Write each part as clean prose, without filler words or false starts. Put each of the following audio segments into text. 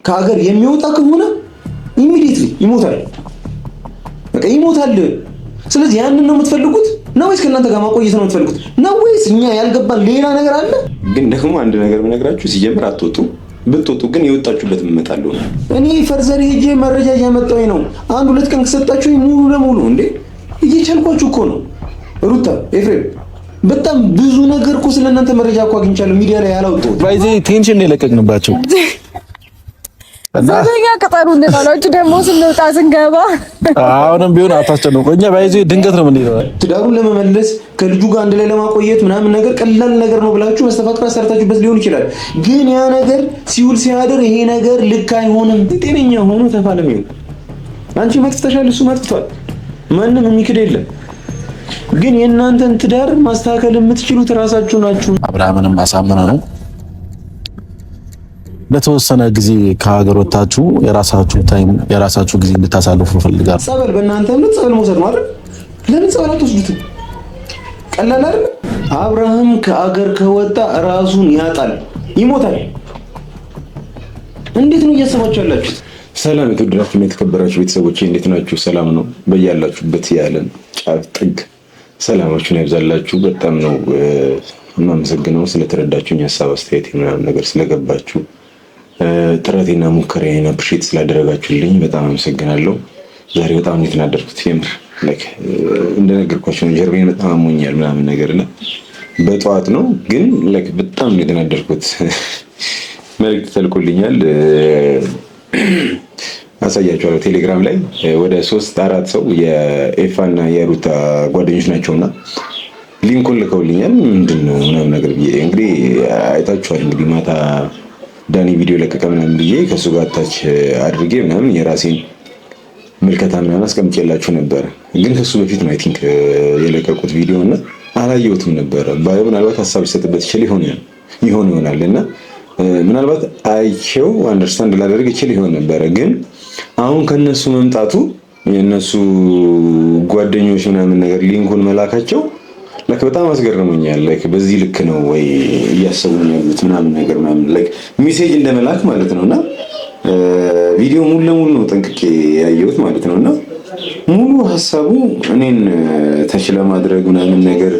ከሀገር የሚወጣ ከሆነ ኢሚዲየትሊ ይሞታል። በቃ ይሞታል። ስለዚህ ያንን ነው የምትፈልጉት ነው ወይስ ከእናንተ ጋር ማቆየት ነው የምትፈልጉት ነው ወይስ እኛ ያልገባን ሌላ ነገር አለ? ግን ደግሞ አንድ ነገር ብነግራችሁ ሲጀምር አትወጡ። ብትወጡ ግን የወጣችሁበት እመጣለሁ። እኔ ፈርዘር ሄጄ መረጃ እያመጣሁኝ ነው። አንድ ሁለት ቀን ከሰጣችሁኝ ሙሉ ለሙሉ እንዴ እየቻልኳችሁ እኮ ነው። ሩታ ኤፍሬም በጣም ብዙ ነገር እኮ ስለእናንተ መረጃ እኮ አግኝቻለሁ ሚዲያ ላይ ያላወጣሁት። ባይዜ ቴንሽን የለቀቅንባቸው ዘኛ ቀጠሩ እንደታላችሁ ደግሞ ስንወጣ ስንገባ አሁንም ቢሆን አታስጨንቁ። እኛ ባይዜ ድንገት ነው የምንሄደው። ትዳሩን ለመመለስ ከልጁ ጋር አንድ ላይ ለማቆየት ምናምን ነገር ቀላል ነገር ነው ብላችሁ መስተፋቅራ ሰርታችሁበት ሊሆን ይችላል። ግን ያ ነገር ሲውል ሲያድር ይሄ ነገር ልክ አይሆንም። ጤነኛ ሆኖ ተፋለሚው። አንቺ መጥተሻል፣ እሱ መጥቷል። ማንም የሚክድ የለም። ግን የእናንተን ትዳር ማስተካከል የምትችሉት ራሳችሁ ናችሁ። አብርሃምንም ማሳመነ ነው። ለተወሰነ ጊዜ ከሀገር ወጣችሁ የራሳችሁ ታይም የራሳችሁ ጊዜ እንድታሳልፉ ፈልጋለሁ። ጸበል በእናንተ እምነት ጸበል መውሰድ ነው አይደል? ለምን ጸበል አትወስዱትም? ቀላል አይደል? አብርሃም ከአገር ከወጣ ራሱን ያጣል፣ ይሞታል። እንዴት ነው እያሰባችሁ ያላችሁት? ሰላም የተወደዳችሁና የተከበራችሁ ቤተሰቦቼ እንዴት ናችሁ? ሰላም ነው? በያላችሁበት ያለን ጫፍ ጥግ ሰላማችሁን ያብዛላችሁ። በጣም ነው የማመሰግነው ስለተረዳችሁኝ፣ ሀሳብ አስተያየት ምናምን ነገር ስለገባችሁ ጥረቴና ሙከራዬን አፕሪሼት ስላደረጋችሁልኝ በጣም አመሰግናለሁ። ዛሬ በጣም ነው የተናደድኩት። የምር ላይክ እንደነገርኳችሁ ነው ጀርቤን በጣም አሞኛል ምናምን ነገርና በጠዋት ነው ግን ላይክ በጣም ነው የተናደድኩት። መልዕክት ተልኮልኛል አሳያችኋለሁ። ቴሌግራም ላይ ወደ 3-4 ሰው የኤፋና የሩታ ጓደኞች ናቸውና ሊንኩን ልከውልኛል። ምንድነው ምናምን ነገር ብዬ እንግዲህ አይታችኋል። እንግዲህ ማታ ዳኒ ቪዲዮ ለቀቀ ምናምን ብዬ ከሱ ጋር ታች አድርጌ ምናምን የራሴን ምልከታ ምናምን አስቀምጬላችሁ ነበር። ግን ከሱ በፊት ነው አይ ቲንክ የለቀቁት ቪዲዮ እና አላየሁትም ነበር። ባዩ ምናልባት ሀሳብ ሊሰጥበት ይችል ይሆናል እና ምናልባት አይቼው አንደርስታንድ ላደርግ ይችል ይሆን ነበር። ግን አሁን ከነሱ መምጣቱ የነሱ ጓደኞች ምናምን ነገር ሊንኩን መላካቸው ላይክ በጣም አስገርሞኛል። ላይክ በዚህ ልክ ነው ወይ እያሰቡኝ ያሉት ምናምን ነገር ምናምን ላይክ ሜሴጅ እንደመላክ ማለት ነውና ቪዲዮ ሙሉ ለሙሉ ነው ጠንቅቄ ያየሁት ማለት ነውና ሙሉ ሀሳቡ እኔን ተች ለማድረግ ምናምን ነገር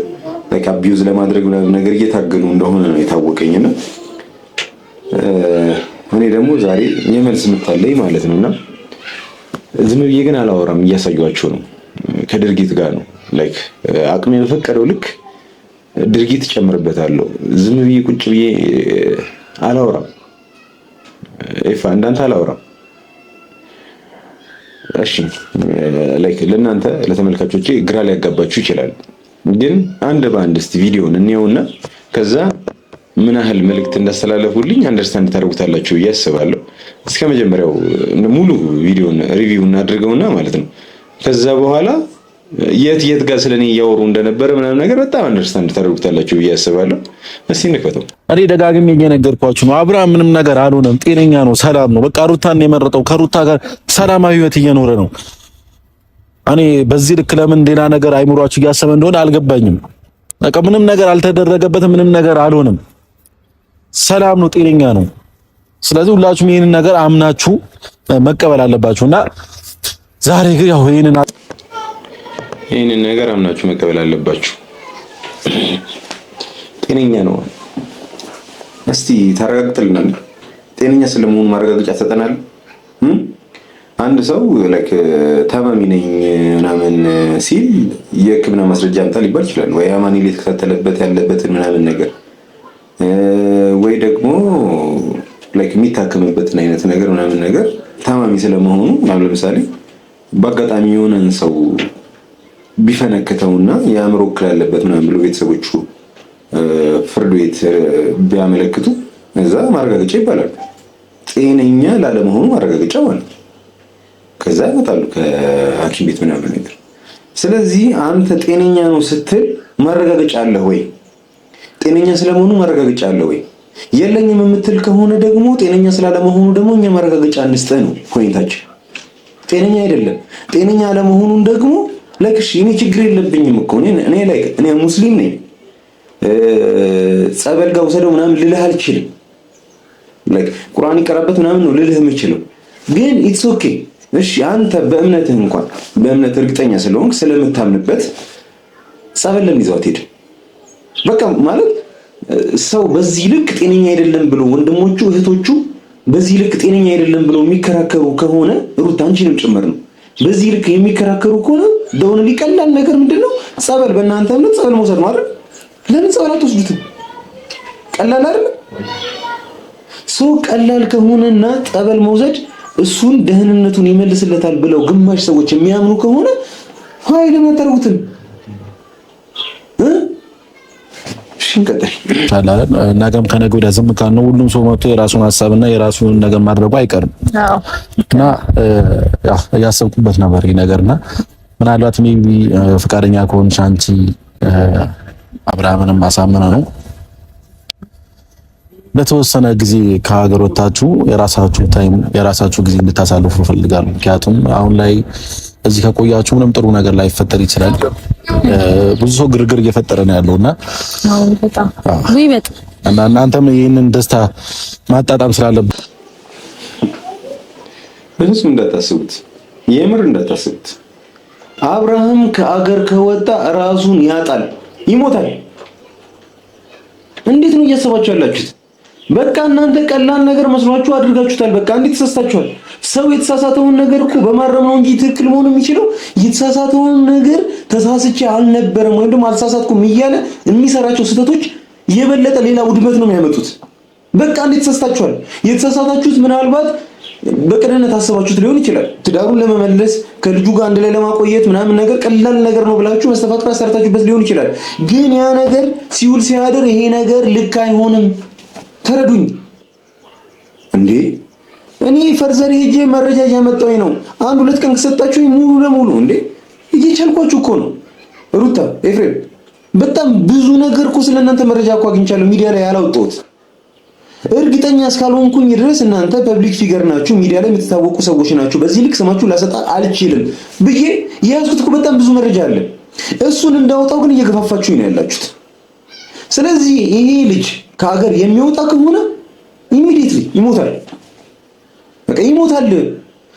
ላይክ አቢዩዝ ለማድረግ ምናምን ነገር እየታገሉ እንደሆነ ነው የታወቀኝና እኔ ደግሞ ዛሬ የመልስ ምታለኝ ማለት ነውና ዝም ብዬ ግን አላወራም፣ እያሳዩአችሁ ነው። ከድርጊት ጋር ነው ላይክ አቅሜ በፈቀደው ልክ ድርጊት ጨምርበታለሁ። ዝም ብዬ ቁጭ ብዬ አላወራም። ኤፋ እንዳንተ አላወራም። እሺ ላይክ ለእናንተ ለተመልካቾቼ ግራ ሊያጋባችሁ ይችላል። ግን አንድ በአንድ እስቲ ቪዲዮን እንየውና ከዛ ምን ያህል መልእክት እንዳስተላለፉልኝ አንደርስታንድ ታደርጉታላችሁ ብዬ አስባለሁ። እስከ መጀመሪያው ሙሉ ቪዲዮን ሪቪው እናድርገውና ማለት ነው ከዛ በኋላ የት ጋር ስለኔ እያወሩ እንደነበረ ምናምን ነገር በጣም አንደርስታንድ ታደርጉታላችሁ ብዬ አስባለሁ። እስቲ እንከተው። እኔ ደጋግሜ እየነገርኳችሁ ነው። አብርሃም ምንም ነገር አልሆነም፣ ጤነኛ ነው፣ ሰላም ነው። በቃ ሩታን የመረጠው ከሩታ ጋር ሰላማዊ ህይወት እየኖረ ነው። እኔ በዚህ ልክ ለምን ሌላ ነገር አይምሯችሁ እያሰበ እንደሆነ አልገባኝም። በቃ ምንም ነገር አልተደረገበትም፣ ምንም ነገር አልሆነም፣ ሰላም ነው፣ ጤነኛ ነው። ስለዚህ ሁላችሁም ይሄንን ነገር አምናችሁ መቀበል አለባችሁና ዛሬ ግን ያው ይሄንን ነገር አምናችሁ መቀበል አለባችሁ። ጤነኛ ነው። እስቲ ታረጋግጥልናል። ጤነኛ ስለመሆኑ ማረጋገጫ ሰጠናል። አንድ ሰው ላይክ ታማሚ ነኝ ምናምን ሲል የሕክምና ማስረጃ አምጣ ሊባል ይችላል። ወይ አማኑኤል የተከታተለበት ያለበትን ምናምን ነገር ወይ ደግሞ ላይክ የሚታከምበትን አይነት ነገር ምናምን ነገር ታማሚ ስለመሆኑ ለምሳሌ በአጋጣሚ የሆነን ሰው ቢፈነክተውና የአእምሮ እክል ያለበት ምናምን ብሎ ቤተሰቦቹ ፍርድ ቤት ቢያመለክቱ እዛ ማረጋገጫ ይባላል። ጤነኛ ላለመሆኑ ማረጋገጫ ማለት ነው። ከዛ ይመጣሉ ከሐኪም ቤት ምናምን ነገር። ስለዚህ አንተ ጤነኛ ነው ስትል ማረጋገጫ አለ ወይ? ጤነኛ ስለመሆኑ ማረጋገጫ አለ ወይ? የለኝም የምትል ከሆነ ደግሞ ጤነኛ ስላለመሆኑ ደግሞ እኛ ማረጋገጫ እንስጠህ ነው ፖይንታችን። ጤነኛ አይደለም። ጤነኛ አለመሆኑን ደግሞ ለክሽ እኔ ችግር የለብኝም እኮ እኔ ሙስሊም ነኝ ጸበል ጋር ወሰደው ምናምን ልልህ አልችልም። ላይክ ቁርአን ይቀራበት ምናምን ነው ልልህ የምችለው። ግን ኢትስ ኦኬ እሺ፣ አንተ በእምነትህ እንኳን በእምነት እርግጠኛ ስለሆንክ ስለምታምንበት ጸበል ለምን ይዘው አትሄድ? በቃ ማለት ሰው በዚህ ልክ ጤነኛ አይደለም ብሎ ወንድሞቹ እህቶቹ በዚህ ልክ ጤነኛ አይደለም ብሎ የሚከራከሩ ከሆነ ሩት አንቺንም ጭምር ነው በዚህ ልክ የሚከራከሩ ከሆነ ደውን ሊቀላል ነገር ምንድነው? ጸበል በእናንተ እምነት ጸበል መውሰድ ማለት ለምን ጸበል አትወስዱትም? ቀላል አይደል? ሰው ቀላል ከሆነና ጸበል መውሰድ እሱን ደህንነቱን ይመልስለታል ብለው ግማሽ ሰዎች የሚያምኑ ከሆነ ኃይል ማተሩትን ነገም ከነገ ወዲያ ዝም ካልነው ሁሉም ሰው መጥቶ የራሱን ሀሳብና የራሱን ነገር ማድረጉ አይቀርም እና ያሰብኩበት ነበር ይሄ ነገርና ምናልባት ሜቢ ፍቃደኛ ከሆንሽ አንቺ አብርሃምንም አሳምነው ነው ለተወሰነ ጊዜ ከሀገር ወጣችሁ የራሳችሁ ታይም የራሳችሁ ጊዜ እንድታሳልፉ ፈልጋለሁ። ምክንያቱም አሁን ላይ እዚህ ከቆያችሁ ምንም ጥሩ ነገር ላይ ይፈጠር ይችላል። ብዙ ሰው ግርግር እየፈጠረ ነው ያለውና አሁን በጣም እና እናንተም ይሄንን ደስታ ማጣጣም ስላለበት በሱ እንዳታስቡት፣ የምር እንዳታስቡት። አብርሃም ከአገር ከወጣ ራሱን ያጣል፣ ይሞታል። እንዴት ነው እያሰባችሁ ያላችሁት? በቃ እናንተ ቀላል ነገር መስሏችሁ አድርጋችሁታል። በቃ እንዴት ተሳስታችኋል። ሰው የተሳሳተውን ነገር እኮ በማረም ነው እንጂ ትክክል መሆን የሚችለው የተሳሳተውን ነገር ተሳስቼ አልነበረም ወይም ደግሞ አልተሳሳትኩም እያለ የሚሰራቸው ስህተቶች የበለጠ ሌላ ውድመት ነው የሚያመጡት። በቃ እንዴት ተሳስታችኋል። የተሳሳታችሁት ምናልባት በቅንነት አስባችሁት ሊሆን ይችላል። ትዳሩን ለመመለስ ከልጁ ጋር አንድ ላይ ለማቆየት ምናምን ነገር ቀላል ነገር ነው ብላችሁ መስተፋቅር ሰርታችሁበት ሊሆን ይችላል። ግን ያ ነገር ሲውል ሲያድር ይሄ ነገር ልክ አይሆንም። ተረዱኝ እንዴ! እኔ ፈርዘር ሄጄ መረጃ እያመጣሁኝ ነው። አንድ ሁለት ቀን ከሰጣችሁኝ ሙሉ ለሙሉ እንዴ እየቻልኳችሁ እኮ ነው። ሩታ ኤፍሬም፣ በጣም ብዙ ነገር እኮ ስለእናንተ መረጃ እኮ አግኝቻለሁ ሚዲያ ላይ ያላወጣሁት። እርግጠኛ እስካልሆንኩኝ ድረስ እናንተ ፐብሊክ ፊገር ናችሁ፣ ሚዲያ ላይ የምትታወቁ ሰዎች ናችሁ፣ በዚህ ልክ ስማችሁ ላሰጣ አልችልም ብዬ የያዝኩት እኮ በጣም ብዙ መረጃ አለ። እሱን እንዳወጣው ግን እየገፋፋችሁኝ ነው ያላችሁት። ስለዚህ ይሄ ልጅ ከሀገር የሚወጣ ከሆነ ኢሚዲየትሊ ይሞታል፣ በቃ ይሞታል።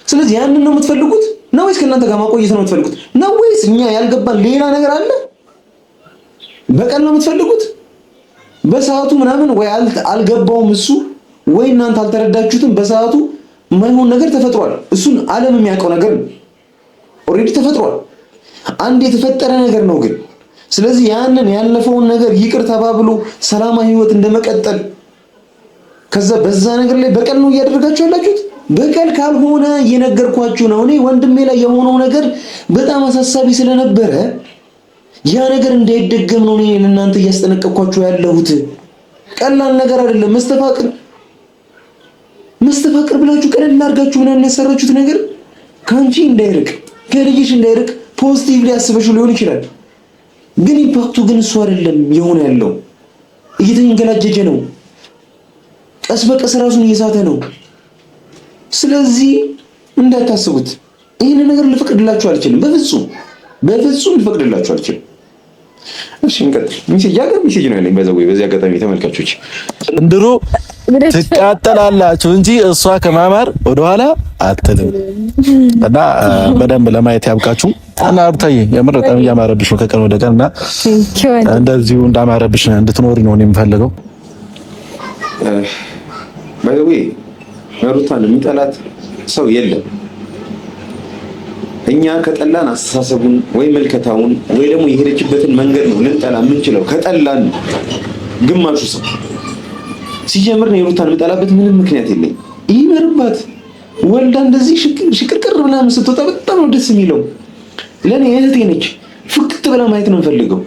ስለዚህ ያንን ነው የምትፈልጉት ነው ወይስ ከእናንተ ጋር ማቆየት ነው የምትፈልጉት ነው ወይስ እኛ ያልገባን ሌላ ነገር አለ? በቀል ነው የምትፈልጉት? በሰዓቱ ምናምን ወይ አልገባውም እሱ ወይ እናንተ አልተረዳችሁትም። በሰዓቱ የማይሆን ነገር ተፈጥሯል። እሱን ዓለም የሚያውቀው ነገር ነው። ኦልሬዲ ተፈጥሯል። አንድ የተፈጠረ ነገር ነው ግን ስለዚህ ያንን ያለፈውን ነገር ይቅር ተባብሎ ሰላማዊ ህይወት እንደመቀጠል ከዛ በዛ ነገር ላይ በቀል ነው እያደረጋችሁ ያላችሁት። በቀል ካልሆነ እየነገርኳችሁ ነው። እኔ ወንድሜ ላይ የሆነው ነገር በጣም አሳሳቢ ስለነበረ ያ ነገር እንዳይደገም ነው እኔ ለእናንተ እያስጠነቀቅኳችሁ ያለሁት። ቀላል ነገር አይደለም። መስተፋቅር ብላችሁ ቀለል አድርጋችሁ ምናምን ያሰራችሁት ነገር ከአንቺ እንዳይርቅ ከልጅሽ እንዳይርቅ ፖዚቲቭሊ አስበሽው ሊሆን ይችላል። ግን ኢምፓክቱ ግን እሱ አይደለም የሆነ ያለው። እየተንገላጀጀ ነው። ቀስ በቀስ ራሱን እየሳተ ነው። ስለዚህ እንዳታስቡት። ይሄን ነገር ልፈቅድላችሁ አልችልም። በፍጹም ልፈቅድላችሁ አልችልም። እሺ እንቀጥል። ሚሴጅ ነው ያለኝ በዚህ አጋጣሚ ተመልካቾች፣ እንድሮ ትቃጠላላችሁ እንጂ እሷ ከማማር ወደኋላ አትልም እና በደንብ ለማየት ያብቃችሁ። እና ሩታዬ የምር በጣም እያማረብሽ ነው ከቀን ወደ ቀን እና እንደዚሁ እንዳማረብሽ እንድትኖሪ ነው የምፈልገው። ባይዘዌ ሩታን የሚጠላት ሰው የለም። እኛ ከጠላን አስተሳሰቡን ወይ መልከታውን ወይ ደግሞ የሄደችበትን መንገድ ነው ልንጠላ የምንችለው። ከጠላን ግማሹ ሰው ሲጀምር ነው የሩታን የምጠላበት ምንም ምክንያት የለኝ። ይመርባት ወልዳ እንደዚህ ሽቅርቅር ምናምን ስትወጣ በጣም ነው ደስ የሚለው። ለኔ እህቴ ነች። ፍክት ብላ ማየት ነው የምፈልገው።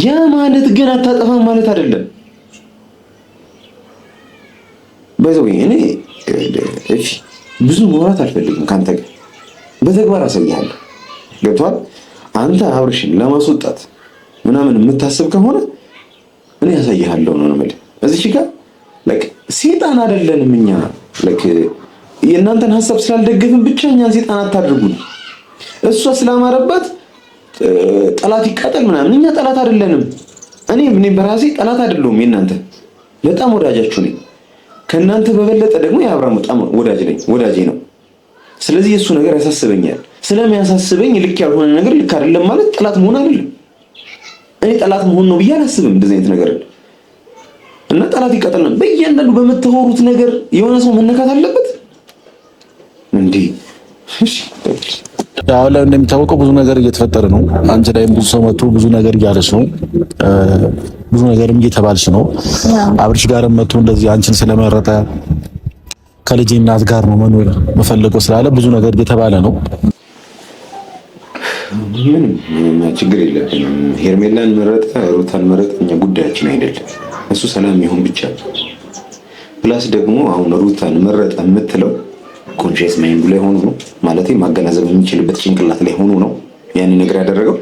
ያ ማለት ግን አታጠፋም ማለት አይደለም። በዛው እኔ እሺ ብዙ ማውራት አልፈልግም ካንተ ጋር በተግባር አሳይሃለሁ። ገብቶሃል? አንተ አብርሽን ለማስወጣት ምናምን የምታስብ ከሆነ እኔ ያሳይሃለሁ ነው ማለት። እዚህ ጋር like ሴጣን አይደለንም እኛ like የእናንተን ሐሳብ ስላልደገፍን ብቻ እኛን ሴጣን አታድርጉን። እሷ ስላማረባት ጠላት ይቃጠል ምናምን፣ እኛ ጠላት አይደለንም። እኔ በራሴ ጠላት አይደለሁም የእናንተ በጣም ወዳጃችሁ ነኝ። ከእናንተ በበለጠ ደግሞ የአብርሃም በጣም ወዳጄ ነው። ስለዚህ የሱ ነገር ያሳስበኛል። ስለሚያሳስበኝ ልክ ያልሆነ ነገር ልክ አይደለም ማለት ጠላት መሆን አይደለም። እኔ ጠላት መሆን ነው ብዬ አላስብም እንደዚህ አይነት ነገር እና ጠላት ይቀጥላል። በእያንዳንዱ በምታወሩት ነገር የሆነ ሰው መነካት አለበት እንዴ? እሺ ያው ላይ እንደሚታወቀው ብዙ ነገር እየተፈጠረ ነው። አንቺ ላይም ብዙ ሰው መጥቶ ብዙ ነገር እያለሽ ነው። ብዙ ነገርም እየተባልሽ ነው። አብርሽ ጋርም መጥቶ እንደዚህ አንቺን ስለመረጠ ከልጅ እናት ጋር ነው መኖር መፈለገው ስላለ ብዙ ነገር እየተባለ ነው። ምንም ችግር የለብንም። ሄርሜላን መረጠ ሩታን መረጠ እኛ ጉዳያችን አይደለም። እሱ ሰላም ይሁን ብቻ። ፕላስ ደግሞ አሁን ሩታን መረጠ የምትለው ኮንሺየስ ማይንዱ ላይ ሆኖ ነው ማለት ማገናዘብ የሚችልበት ጭንቅላት ላይ ሆኖ ነው ያን ነገር ያደረገው።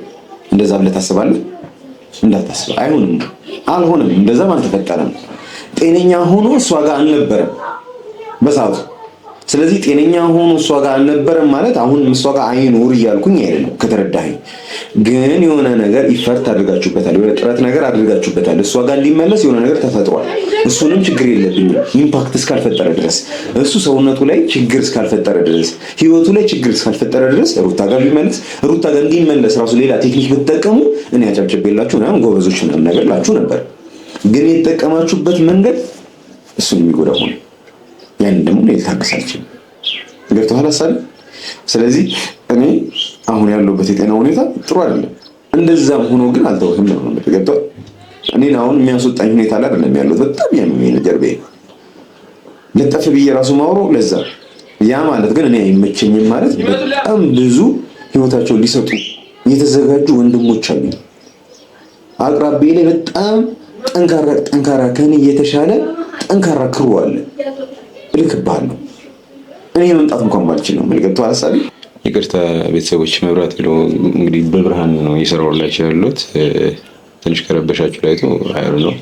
እንደዛ ብለህ ታስባለህ? እንዳታስብ። አይሆንም፣ አልሆነም፣ እንደዛም አልተፈጠረም። ጤነኛ ሆኖ እሷ ጋር አልነበረም በሰዓቱ። ስለዚህ ጤነኛ ሆኖ እሷ ጋር አልነበረም ማለት አሁን እሷ ጋር አይኖር እያልኩኝ አይደለም። ከተረዳኸኝ ግን የሆነ ነገር ኢፈርት አድርጋችሁበታል፣ የሆነ ጥረት ነገር አድርጋችሁበታል። እሷ ጋር እንዲመለስ የሆነ ነገር ተፈጥሯል። እሱንም ችግር የለብኝም ኢምፓክት እስካልፈጠረ ድረስ፣ እሱ ሰውነቱ ላይ ችግር እስካልፈጠረ ድረስ፣ ህይወቱ ላይ ችግር እስካልፈጠረ ድረስ ሩታ ጋር ቢመለስ ሩታ ጋር እንዲመለስ ራሱ ሌላ ቴክኒክ ብትጠቀሙ እኔ አጨብጭቤላችሁ ምናምን ጎበዞች ምናምን ነገር ላችሁ ነበር። ግን የተጠቀማችሁበት መንገድ እሱን የሚጎዳ ሆነ። ያን ደግሞ ነው ልታገሳችሁ ገብቶሃል ሐሳብ። ስለዚህ እኔ አሁን ያለሁበት የጤና ሁኔታ ጥሩ አይደለም። እንደዛም ሆኖ ግን አልተውህም ነው ገብቶሃል። እኔን አሁን የሚያስወጣኝ ሁኔታ ላይ አይደለም ያለሁት። በጣም ያመመኝ ነው ጀርባዬ። ለጠፍ ብዬ ራሱ ማውራው ለዛ። ያ ማለት ግን እኔ አይመቸኝም ማለት በጣም ብዙ ህይወታቸውን ሊሰጡ የተዘጋጁ ወንድሞች አሉ አቅራቢ ላይ በጣም ጠንካራ ከኔ የተሻለ ጠንካራ ክሩ አለ። እልክብሃለሁ። እኔ መምጣት እንኳን ባልችል ነው የምልገብተው ሐሳቢ። ይቅርታ ቤተሰቦች፣ መብራት ብለው እንግዲህ በብርሃን ነው እየሰራሁላችሁ ያለሁት። ትንሽ ከረበሻችሁ ላይቶ አይሩ ነው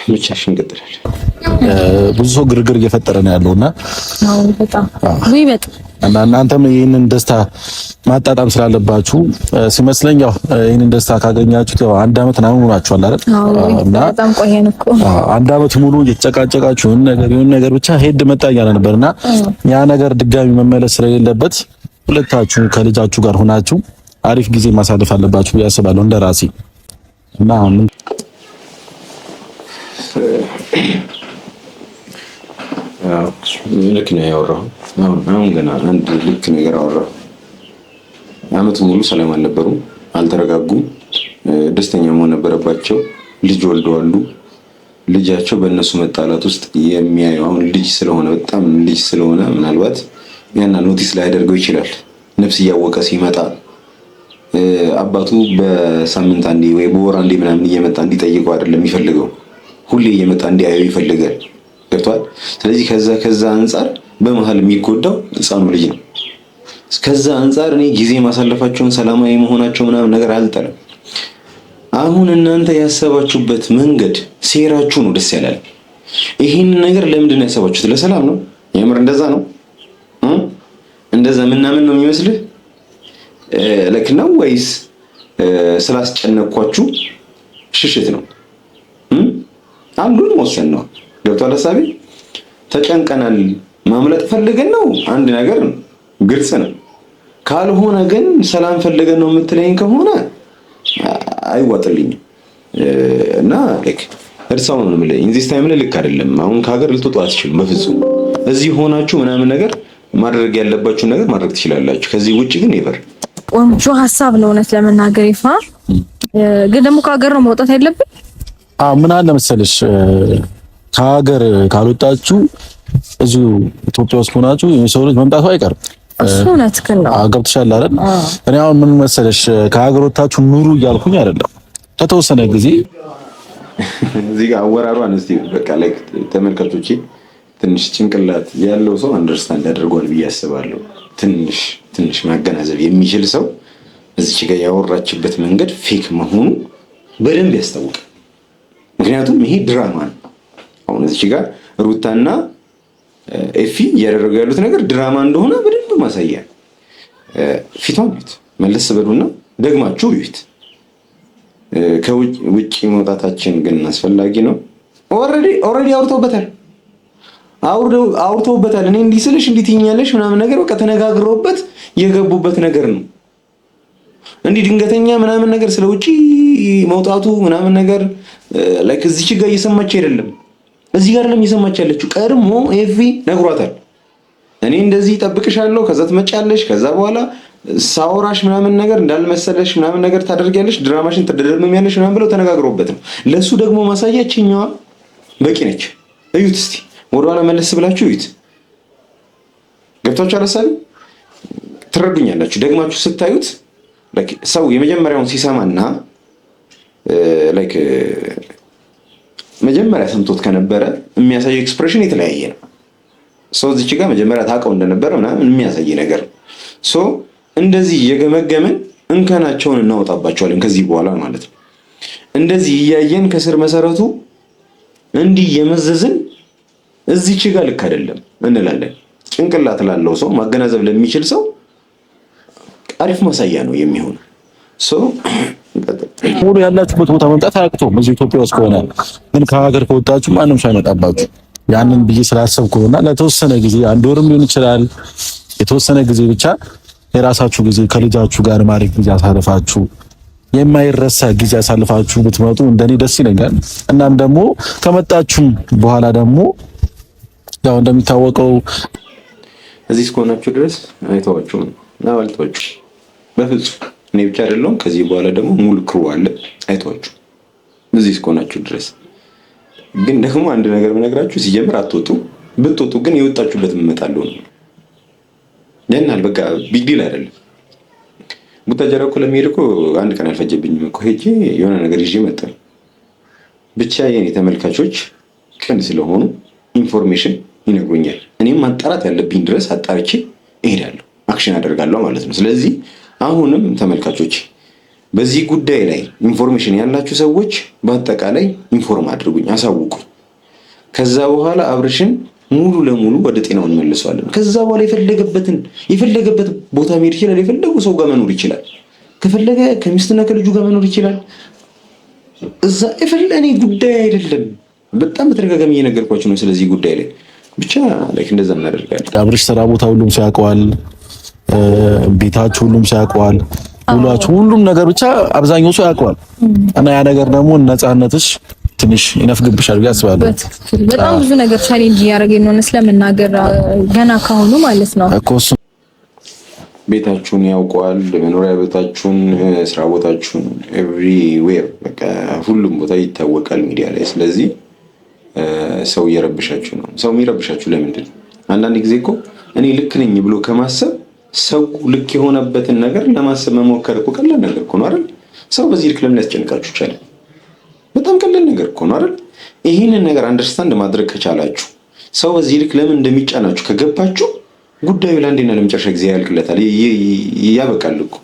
ብቻሽ እንቀጥላለን። ብዙ ሰው ግርግር እየፈጠረ ነው ያለውና በጣም ይበጥ እና እናንተም ይህንን ደስታ ማጣጣም ስላለባችሁ ሲመስለኝ ያው ይህንን ደስታ ካገኛችሁት ያው አንድ አመት ነው ሆናችኋል አይደል? እና በጣም ቆየን እኮ አንድ አመት ሙሉ እየተጨቃጨቃችሁ የሆነ ነገር ብቻ ሄድ መጣ እያለ ነበርና ያ ነገር ድጋሚ መመለስ ስለሌለበት ሁለታችሁ ከልጃችሁ ጋር ሆናችሁ አሪፍ ጊዜ ማሳለፍ አለባችሁ ያስባለሁ እንደራሴ። እና ልክ ነው ያወራኸው። አሁን ገና አንድ ልክ ነገር አወራሁ። አመት ሙሉ ሰላም አልነበሩም፣ አልተረጋጉም፣ ደስተኛ መሆን ነበረባቸው። ልጅ ወልደዋሉ። ልጃቸው በእነሱ መጣላት ውስጥ የሚያየው አሁን ልጅ ስለሆነ በጣም ልጅ ስለሆነ ምናልባት ያና ኖቲስ ላይ ያደርገው ይችላል። ነፍስ እያወቀ ሲመጣ አባቱ በሳምንት አንዴ ወይ በወር አንዴ ምናምን እየመጣ እንዲጠይቀው አይደለም የሚፈልገው፣ ሁሌ እየመጣ እንዲያየው ይፈልጋል። ገብቷል። ስለዚህ ከዛ አንፃር በመሀል የሚጎዳው ህፃኑ ልጅ ነው። ከዛ አንፃር እኔ ጊዜ ማሳለፋቸውን ሰላማዊ መሆናቸው ምናምን ነገር አልጠለም። አሁን እናንተ ያሰባችሁበት መንገድ ሴራችሁ ነው ደስ ያላል። ይሄን ነገር ለምንድን ነው ያሰባችሁት? ለሰላም ነው? የምር እንደዛ ነው? እንደዛ ምናምን ነው የሚመስልህ? ለክ ነው ወይስ ስላስጨነቅኳችሁ ሽሽት ነው? አንዱን መወሰን ነው። ገብቷል ሐሳቤ? ተጨንቀናል ማምለጥ ፈልገን ነው አንድ ነገር ነው፣ ግልጽ ነው። ካልሆነ ግን ሰላም ፈልገን ነው የምትለኝ ከሆነ አይዋጥልኝም እና ልክ እርሳው ነው የምልህ። ኢንዚስ ታይም ላይ ልክ አይደለም። አሁን ከሀገር ልትወጡ አትችሉም በፍጹም። እዚህ ሆናችሁ ምናምን ነገር ማድረግ ያለባችሁ ነገር ማድረግ ትችላላችሁ። ከዚህ ውጪ ግን ይበር ቆንጆ ሐሳብ ነው እውነት ለመናገር ይፋ። ግን ደግሞ ከሀገር ነው መውጣት ያለብን። ምን አለ መሰለሽ ከሀገር ካልወጣችሁ እዚሁ ኢትዮጵያ ውስጥ ሆናችሁ የሰው ልጅ መምጣቱ አይቀርም። እሱ እውነትህን ነው። ገብቶሻል አይደል? እኔ አሁን ምን መሰለሽ ከሀገር ወጣችሁ ኑሩ እያልኩኝ አይደለም። ከተወሰነ ጊዜ እዚህ ጋር አወራሯን እስቲ በቃ ላይ ተመልካቾቼ ትንሽ ጭንቅላት ያለው ሰው አንደርስታንድ ያደርገዋል ብዬ አስባለሁ። ትንሽ ማገናዘብ የሚችል ሰው እዚች ጋር ያወራችበት መንገድ ፌክ መሆኑ በደንብ ያስታውቃል። ምክንያቱም ይሄ ድራማ ነው። አሁን እዚች ጋር ሩታና ኤፊ እያደረጉ ያሉት ነገር ድራማ እንደሆነ በደንብ ማሳያ። ፊቷን እዩት፣ መለስ በሉና ደግማችሁ እዩት። ከውጭ መውጣታችን ግን አስፈላጊ ነው። ኦልሬዲ አውርተውበታል። እኔ እንዲህ ስልሽ እንዲህ ትይኛለሽ ምናምን ነገር በቃ ተነጋግረውበት የገቡበት ነገር ነው። እንዲህ ድንገተኛ ምናምን ነገር ስለ ውጪ መውጣቱ ምናምን ነገር ላይክ እዚች ጋር እየሰማች አይደለም፣ እዚህ ጋር ለም እየሰማች ያለችው ቀድሞ ኤፊ ነግሯታል። እኔ እንደዚህ ጠብቅሻለሁ፣ ከዛ ትመጫለሽ፣ ከዛ በኋላ ሳውራሽ ምናምን ነገር እንዳልመሰለሽ ምናምን ነገር ታደርጊያለሽ፣ ድራማሽን ትደረምሚያለሽ ምናምን ብለው ተነጋግረውበት ነው። ለሱ ደግሞ ማሳያችኛዋ በቂ ነች። እዩት እስቲ ወደኋላ መለስ ብላችሁ እዩት። ገብታችሁ አላሳቢ ትረዱኛላችሁ። ደግማችሁ ስታዩት ሰው የመጀመሪያውን ሲሰማና ላይክ መጀመሪያ ሰምቶት ከነበረ የሚያሳየው ኤክስፕሬሽን የተለያየ ነው። ሰው እዚች ጋር መጀመሪያ ታውቀው እንደነበረ ምናምን የሚያሳይ ነገር ነው። ሶ እንደዚህ እየገመገምን እንከናቸውን እናወጣባቸዋለን ከዚህ በኋላ ማለት ነው። እንደዚህ እያየን ከስር መሰረቱ እንዲህ እየመዘዝን እዚች ጋር ልክ አይደለም እንላለን። ጭንቅላት ላለው ሰው ማገናዘብ ለሚችል ሰው አሪፍ ማሳያ ነው የሚሆነው። ሙሉ ያላችሁበት ቦታ መምጣት አያቅተውም። እዚህ ኢትዮጵያ ውስጥ ከሆነ ግን ከሀገር ከወጣችሁ ማንም ሰው አይመጣባችሁ። ያንን ብዬ ስላሰብኩ ነውና ለተወሰነ ጊዜ አንድ ወርም ሊሆን ይችላል የተወሰነ ጊዜ ብቻ የራሳችሁ ጊዜ ከልጃችሁ ጋር ማድረግ ጊዜ አሳልፋችሁ የማይረሳ ጊዜ አሳልፋችሁ ብትመጡ እንደኔ ደስ ይለኛል። እናም ደግሞ ከመጣችሁ በኋላ ደግሞ ያው እንደሚታወቀው እዚህ እስከሆናችሁ ድረስ አይተዋችሁም እና ባልተዋችሁ በፍጹም እኔ ብቻ አይደለሁም። ከዚህ በኋላ ደግሞ ሙሉ ክሩ አለ አይተዋችሁ እዚህ እስከሆናችሁ ድረስ። ግን ደግሞ አንድ ነገር ብነግራችሁ ሲጀምር አትወጡ፣ ብትወጡ ግን የወጣችሁበት እመጣለሁ ነው። ያናል በቃ ቢግ ዲል አይደለም። ቡታጀራ እኮ ለመሄድ እኮ አንድ ቀን አልፈጀብኝም እኮ ሄጄ የሆነ ነገር ይዤ መጣሁ። ብቻ የኔ ተመልካቾች ቅን ስለሆኑ ኢንፎርሜሽን ይነግሩኛል። እኔም ማጣራት ያለብኝ ድረስ አጣርቼ እሄዳለሁ፣ አክሽን አደርጋለሁ ማለት ነው። ስለዚህ አሁንም ተመልካቾች በዚህ ጉዳይ ላይ ኢንፎርሜሽን ያላችሁ ሰዎች በአጠቃላይ ኢንፎርም አድርጉኝ፣ አሳውቁኝ። ከዛ በኋላ አብርሽን ሙሉ ለሙሉ ወደ ጤናው እንመልሰዋለን። ከዛ በኋላ የፈለገበት ቦታ መሄድ ይችላል። የፈለገው ሰው ጋር መኖር ይችላል። ከፈለገ ከሚስትና ከልጁ ጋር መኖር ይችላል። እዛ እኔ ጉዳይ አይደለም። በጣም በተደጋጋሚ እየነገርኳችሁ ነው ስለዚህ ጉዳይ ላይ ብቻ ላይክ እንደዛ እናደርጋለን። አብርሽ ስራ ቦታ ሁሉም ሲያውቀዋል፣ ቤታችሁ ሁሉም ሲያውቀዋል፣ ሁላችሁ ሁሉም ነገር ብቻ አብዛኛው ሰው ያውቀዋል። እና ያ ነገር ደግሞ ነፃነትሽ ትንሽ ይነፍግብሻል ብዬ አስባለሁ። በጣም ብዙ ነገር ቻሌንጅ እያደረገኝ ነው ስለምናገር ገና ካሁኑ ማለት ነው እኮ እሱ ቤታችሁን ያውቀዋል፣ መኖሪያ ቤታችሁን፣ ስራ ቦታችሁን ኤቭሪዌር በቃ ሁሉም ቦታ ይታወቃል ሚዲያ ላይ። ስለዚህ ሰው እየረብሻችሁ ነው። ሰው የሚረብሻችሁ ለምንድን ነው? አንዳንድ ጊዜ እኮ እኔ ልክ ነኝ ብሎ ከማሰብ ሰው ልክ የሆነበትን ነገር ለማሰብ መሞከር እኮ ቀላል ነገር እኮ ነው አይደል? ሰው በዚህ ልክ ለምን ያስጨንቃችሁ ይችላል? በጣም ቀላል ነገር እኮ ነው አይደል? ይህንን ነገር አንደርስታንድ ማድረግ ከቻላችሁ ሰው በዚህ ልክ ለምን እንደሚጫናችሁ ከገባችሁ ጉዳዩ ለአንዴና ለመጨረሻ ጊዜ ያልቅለታል፣ ያበቃል እኮ።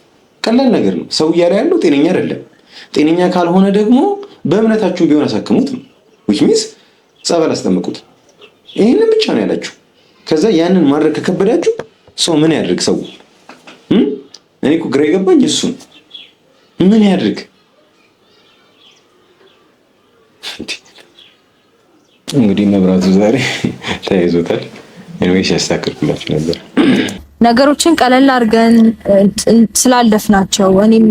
ቀላል ነገር ነው። ሰው እያለ ያለው ጤነኛ አይደለም። ጤነኛ ካልሆነ ደግሞ በእምነታችሁ ቢሆን አሳክሙት ነው which means ጸበል አስጠምቁት። ይህንን ብቻ ነው ያላችሁ። ከዛ ያንን ማድረግ ከከበዳችሁ ሰው ምን ያድርግ? ሰው እኔ እኮ ግራ የገባኝ እሱ ምን ያድርግ? እንግዲህ መብራቱ ዛሬ ተያይዞታል። ኤኒዌይስ ያስተካክልኩላችሁ ነበር። ነገሮችን ቀለል አድርገን ስላልደፍናቸው እኔም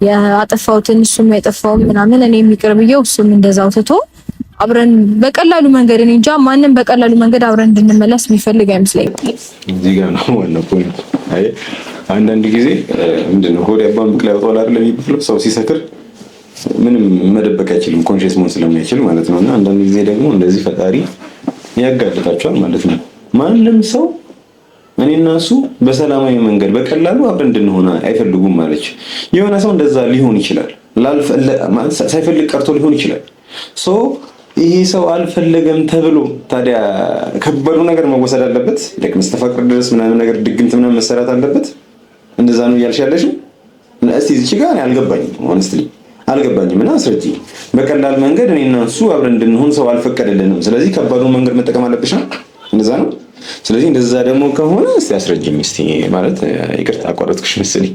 ያጠፋሁትን እሱም ያጠፋው ምናምን እኔም ይቅር ብዬው እሱም እንደዛው ትቶ አብረን በቀላሉ መንገድ እኔ እንጃ ማንንም በቀላሉ መንገድ አብረን እንድንመለስ የሚፈልግ አይመስለኝም። እዚህ ጋር ነው ዋናው ፖይንት። አይ አንዳንድ ጊዜ ምንድነው ሆድ ያባን ብቅላ ያወጣል አይደል የሚባለው። ሰው ሲሰክር ምንም መደበቅ አይችልም፣ ኮንሺየስ መሆን ስለማይችል ማለት ነውና አንዳንድ ጊዜ ደግሞ እንደዚህ ፈጣሪ ያጋልጣቸዋል ማለት ነው። ማንም ሰው እኔና እሱ በሰላማዊ መንገድ በቀላሉ አብረን እንድንሆን አይፈልጉም ማለች። የሆነ ሰው እንደዛ ሊሆን ይችላል፣ ሳይፈልግ ቀርቶ ሊሆን ይችላል። ይሄ ሰው አልፈለገም ተብሎ ታዲያ ከባዱ ነገር መወሰድ አለበት። መስተፋቅር ድረስ ምናምን ነገር ድግምት ምናምን መሰራት አለበት። እንደዛ ነው እያልሽ ያለሽ? እስቲ እዚህ ጋር አልገባኝም፣ ሆነስትሊ አልገባኝም። እና አስረጂ። በቀላል መንገድ እኔና እሱ አብረን እንድንሆን ሰው አልፈቀደልንም። ስለዚህ ከባዱን መንገድ መጠቀም አለብሽ ነው። እንደዛ ነው። ስለዚህ እንደዛ ደግሞ ከሆነ እስቲ አስረጅኝ እስቲ ማለት ይቅርታ አቋረጥኩሽ መሰለኝ።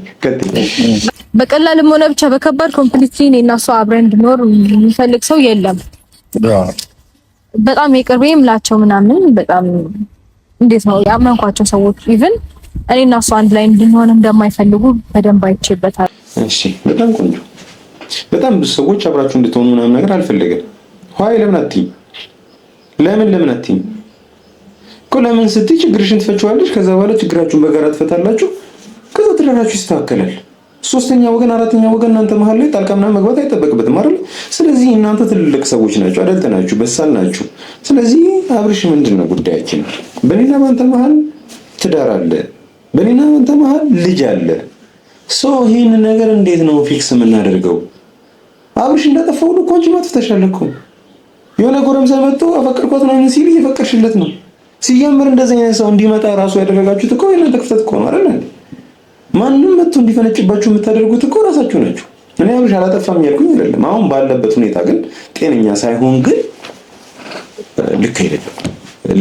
በቀላልም ሆነ ብቻ በከባድ ኮምፕሊትሊ እኔ እና እሷ አብረን እንድኖር የሚፈልግ ሰው የለም። በጣም የቅርቤም ላቸው ምናምን በጣም እንዴት ነው ያመንኳቸው ሰዎች ኢቭን እኔ እና እሷ አንድ ላይ እንድንሆን እንደማይፈልጉ በደንብ አይቼበታል። እሺ በጣም ቆንጆ። በጣም ብዙ ሰዎች አብራችሁ እንድትሆኑ ምናምን ነገር አልፈለገም። ሆይ ለምን አትይኝ? ለምን አትይኝ እኮ ለምን ስትይ ችግርሽን ትፈችዋለሽ። ከዛ በኋላ ችግራችሁን በጋራ ትፈታላችሁ። ከዛ ትዳራችሁ ይስተካከላል። ሶስተኛ ወገን አራተኛ ወገን እናንተ መሀል ላይ ጣልቃ ምናምን መግባት አይጠበቅበትም አይደል? ስለዚህ እናንተ ትልልቅ ሰዎች ናችሁ፣ አደልት ናችሁ፣ በሳል ናችሁ። ስለዚህ አብርሽ ምንድነው ጉዳያችን? በኔና ባንተ መሀል ትዳር አለ፣ በኔና ባንተ መሀል ልጅ አለ። ይህን ነገር እንዴት ነው ፊክስ የምናደርገው? አብርሽ እንዳጠፋው ሁሉ እኮ አንቺ ማጥፍተሻል እኮ። የሆነ ጎረምሳ መጥቶ አፈቀርኳት ነው ሲል እየፈቀርሽለት ነው። ሲጀምር እንደዚህ አይነት ሰው እንዲመጣ ራሱ ያደረጋችሁት እኮ የእናንተ ክፍተት እኮ ነው አይደል? ማንም መጥቶ እንዲፈነጭባችሁ የምታደርጉት እኮ ራሳችሁ ናችሁ። እኔ አብርሽ አላጠፋም ያልኩኝ አይደለም። አሁን ባለበት ሁኔታ ግን ጤነኛ ሳይሆን ግን ልክ አይደለም።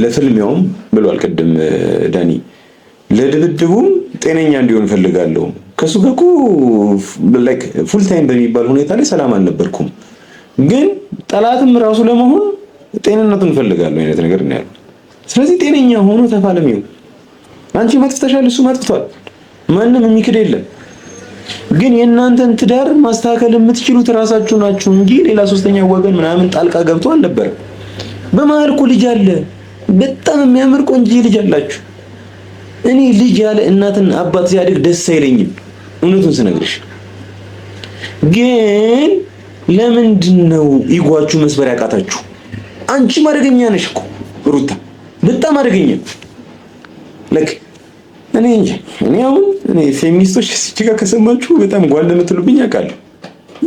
ለፍልሚያውም ብሏል ቅድም ዳኒ፣ ለድብድቡም ጤነኛ እንዲሆን ፈልጋለሁ። ከሱ ጋር እኮ ላይክ ፉል ታይም በሚባል ሁኔታ ላይ ሰላም አልነበርኩም፣ ግን ጠላትም ራሱ ለመሆን ጤንነቱን ፈልጋለሁ አይነት ነገር ነው ያለው። ስለዚህ ጤነኛ ሆኖ ተፋለሚው። አንቺ መጥፍተሻል፣ እሱ መጥፍቷል። ማንም የሚክድ የለም። ግን የእናንተን ትዳር ማስተካከል የምትችሉት ራሳችሁ ናችሁ እንጂ ሌላ ሶስተኛ ወገን ምናምን ጣልቃ ገብቶ አልነበረም። በመሀል እኮ ልጅ አለ፣ በጣም የሚያምር ቆንጆ ልጅ አላችሁ። እኔ ልጅ ያለ እናትና አባት ሲያድግ ደስ አይለኝም እውነቱን ስነግርሽ። ግን ለምንድን ነው ኢጓችሁ መስበር ያቃታችሁ? አንቺ አደገኛ ነሽ እኮ ሩታ፣ በጣም አደገኛ ለክ እኔ እንጂ እኔ ፌሚኒስቶች ሲጋ ከሰማችሁ በጣም ጓል ለምትሉብኝ አውቃለሁ።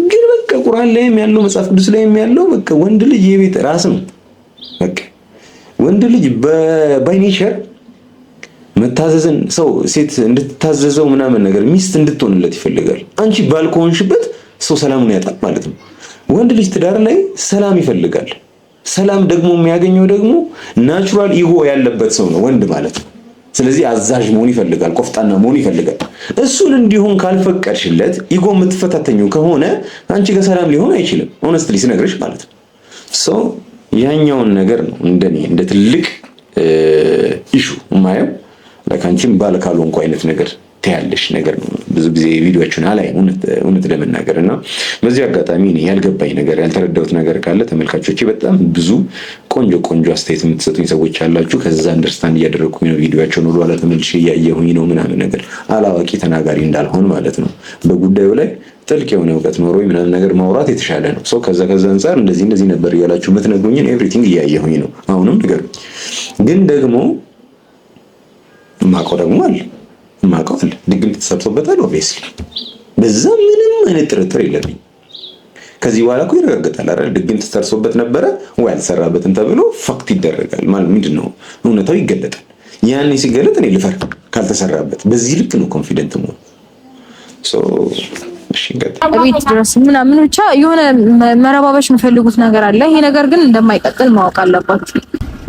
ግን በቃ ቁርአን ላይም ያለው መጽሐፍ ቅዱስ ላይም ያለው በቃ ወንድ ልጅ የቤት ራስ ነው። በቃ ወንድ ልጅ ባይ ኔቸር መታዘዝን ሰው ሴት እንድትታዘዘው ምናምን ነገር ሚስት እንድትሆንለት ይፈልጋል። አንቺ ባልኮንሽበት ሰው ሰላሙን ያጣል ማለት ነው። ወንድ ልጅ ትዳር ላይ ሰላም ይፈልጋል። ሰላም ደግሞ የሚያገኘው ደግሞ ናቹራል ኢጎ ያለበት ሰው ነው ወንድ ማለት ነው። ስለዚህ አዛዥ መሆን ይፈልጋል፣ ቆፍጣና መሆን ይፈልጋል። እሱን እንዲሆን ካልፈቀድሽለት ኢጎ የምትፈታተኙ ከሆነ አንቺ ጋር ሰላም ሊሆን አይችልም። ሆነስትሊ ስነግርሽ ማለት ነው። ያኛውን ነገር ነው እንደኔ እንደ ትልቅ ኢሹ የማየው። ለካንቺም ባል ካልሆንኩ አይነት ነገር ታያለሽ ነገር ነው። ብዙ ጊዜ ቪዲዮዎችን አላይም እውነት ለመናገር እና በዚህ አጋጣሚ እኔ ያልገባኝ ነገር ያልተረዳሁት ነገር ካለ ተመልካቾቼ በጣም ብዙ ቆንጆ አስተያየት የምትሰጡኝ ሰዎች አላችሁ። ከዛ አንደርስታንድ እያደረኩኝ ነው ቪዲዮዎችን ሁሉ አላ ተመልሼ እያየሁኝ ነው ምናምን ነገር አላዋቂ ተናጋሪ እንዳልሆን ማለት ነው። በጉዳዩ ላይ ጥልቅ የሆነ እውቀት ኖሮኝ ምናምን ነገር ማውራት የተሻለ ነው። ከዛ አንፃር እንደዚህ ነበር እያላችሁ የምትነግሩኝን ኤቭሪቲንግ እያየሁኝ ነው። አሁንም ንገሩኝ። ግን ደግሞ ማቆ ደግሞ አለ ድግምት ተሰርቶበታል። ኦብቪየስሊ በዛ ምንም አይነት ጥርጥር የለብኝ። ከዚህ በኋላ እኮ ይረጋገጣል አይደል? ድግምት ተሰርቶበት ነበረ ወይ አልሰራበትም ተብሎ ፋክት ይደረጋል ማለት ምንድነው? እውነታው ይገለጣል። ያኔ ሲገለጥ እኔ ልፈር ካልተሰራበት። በዚህ ልክ ነው ኮንፊደንት ነው። ቤት ድረስ ምናምን ብቻ የሆነ መረባበሽ የምፈልጉት ነገር አለ። ይሄ ነገር ግን እንደማይቀጥል ማወቅ አለባችሁ።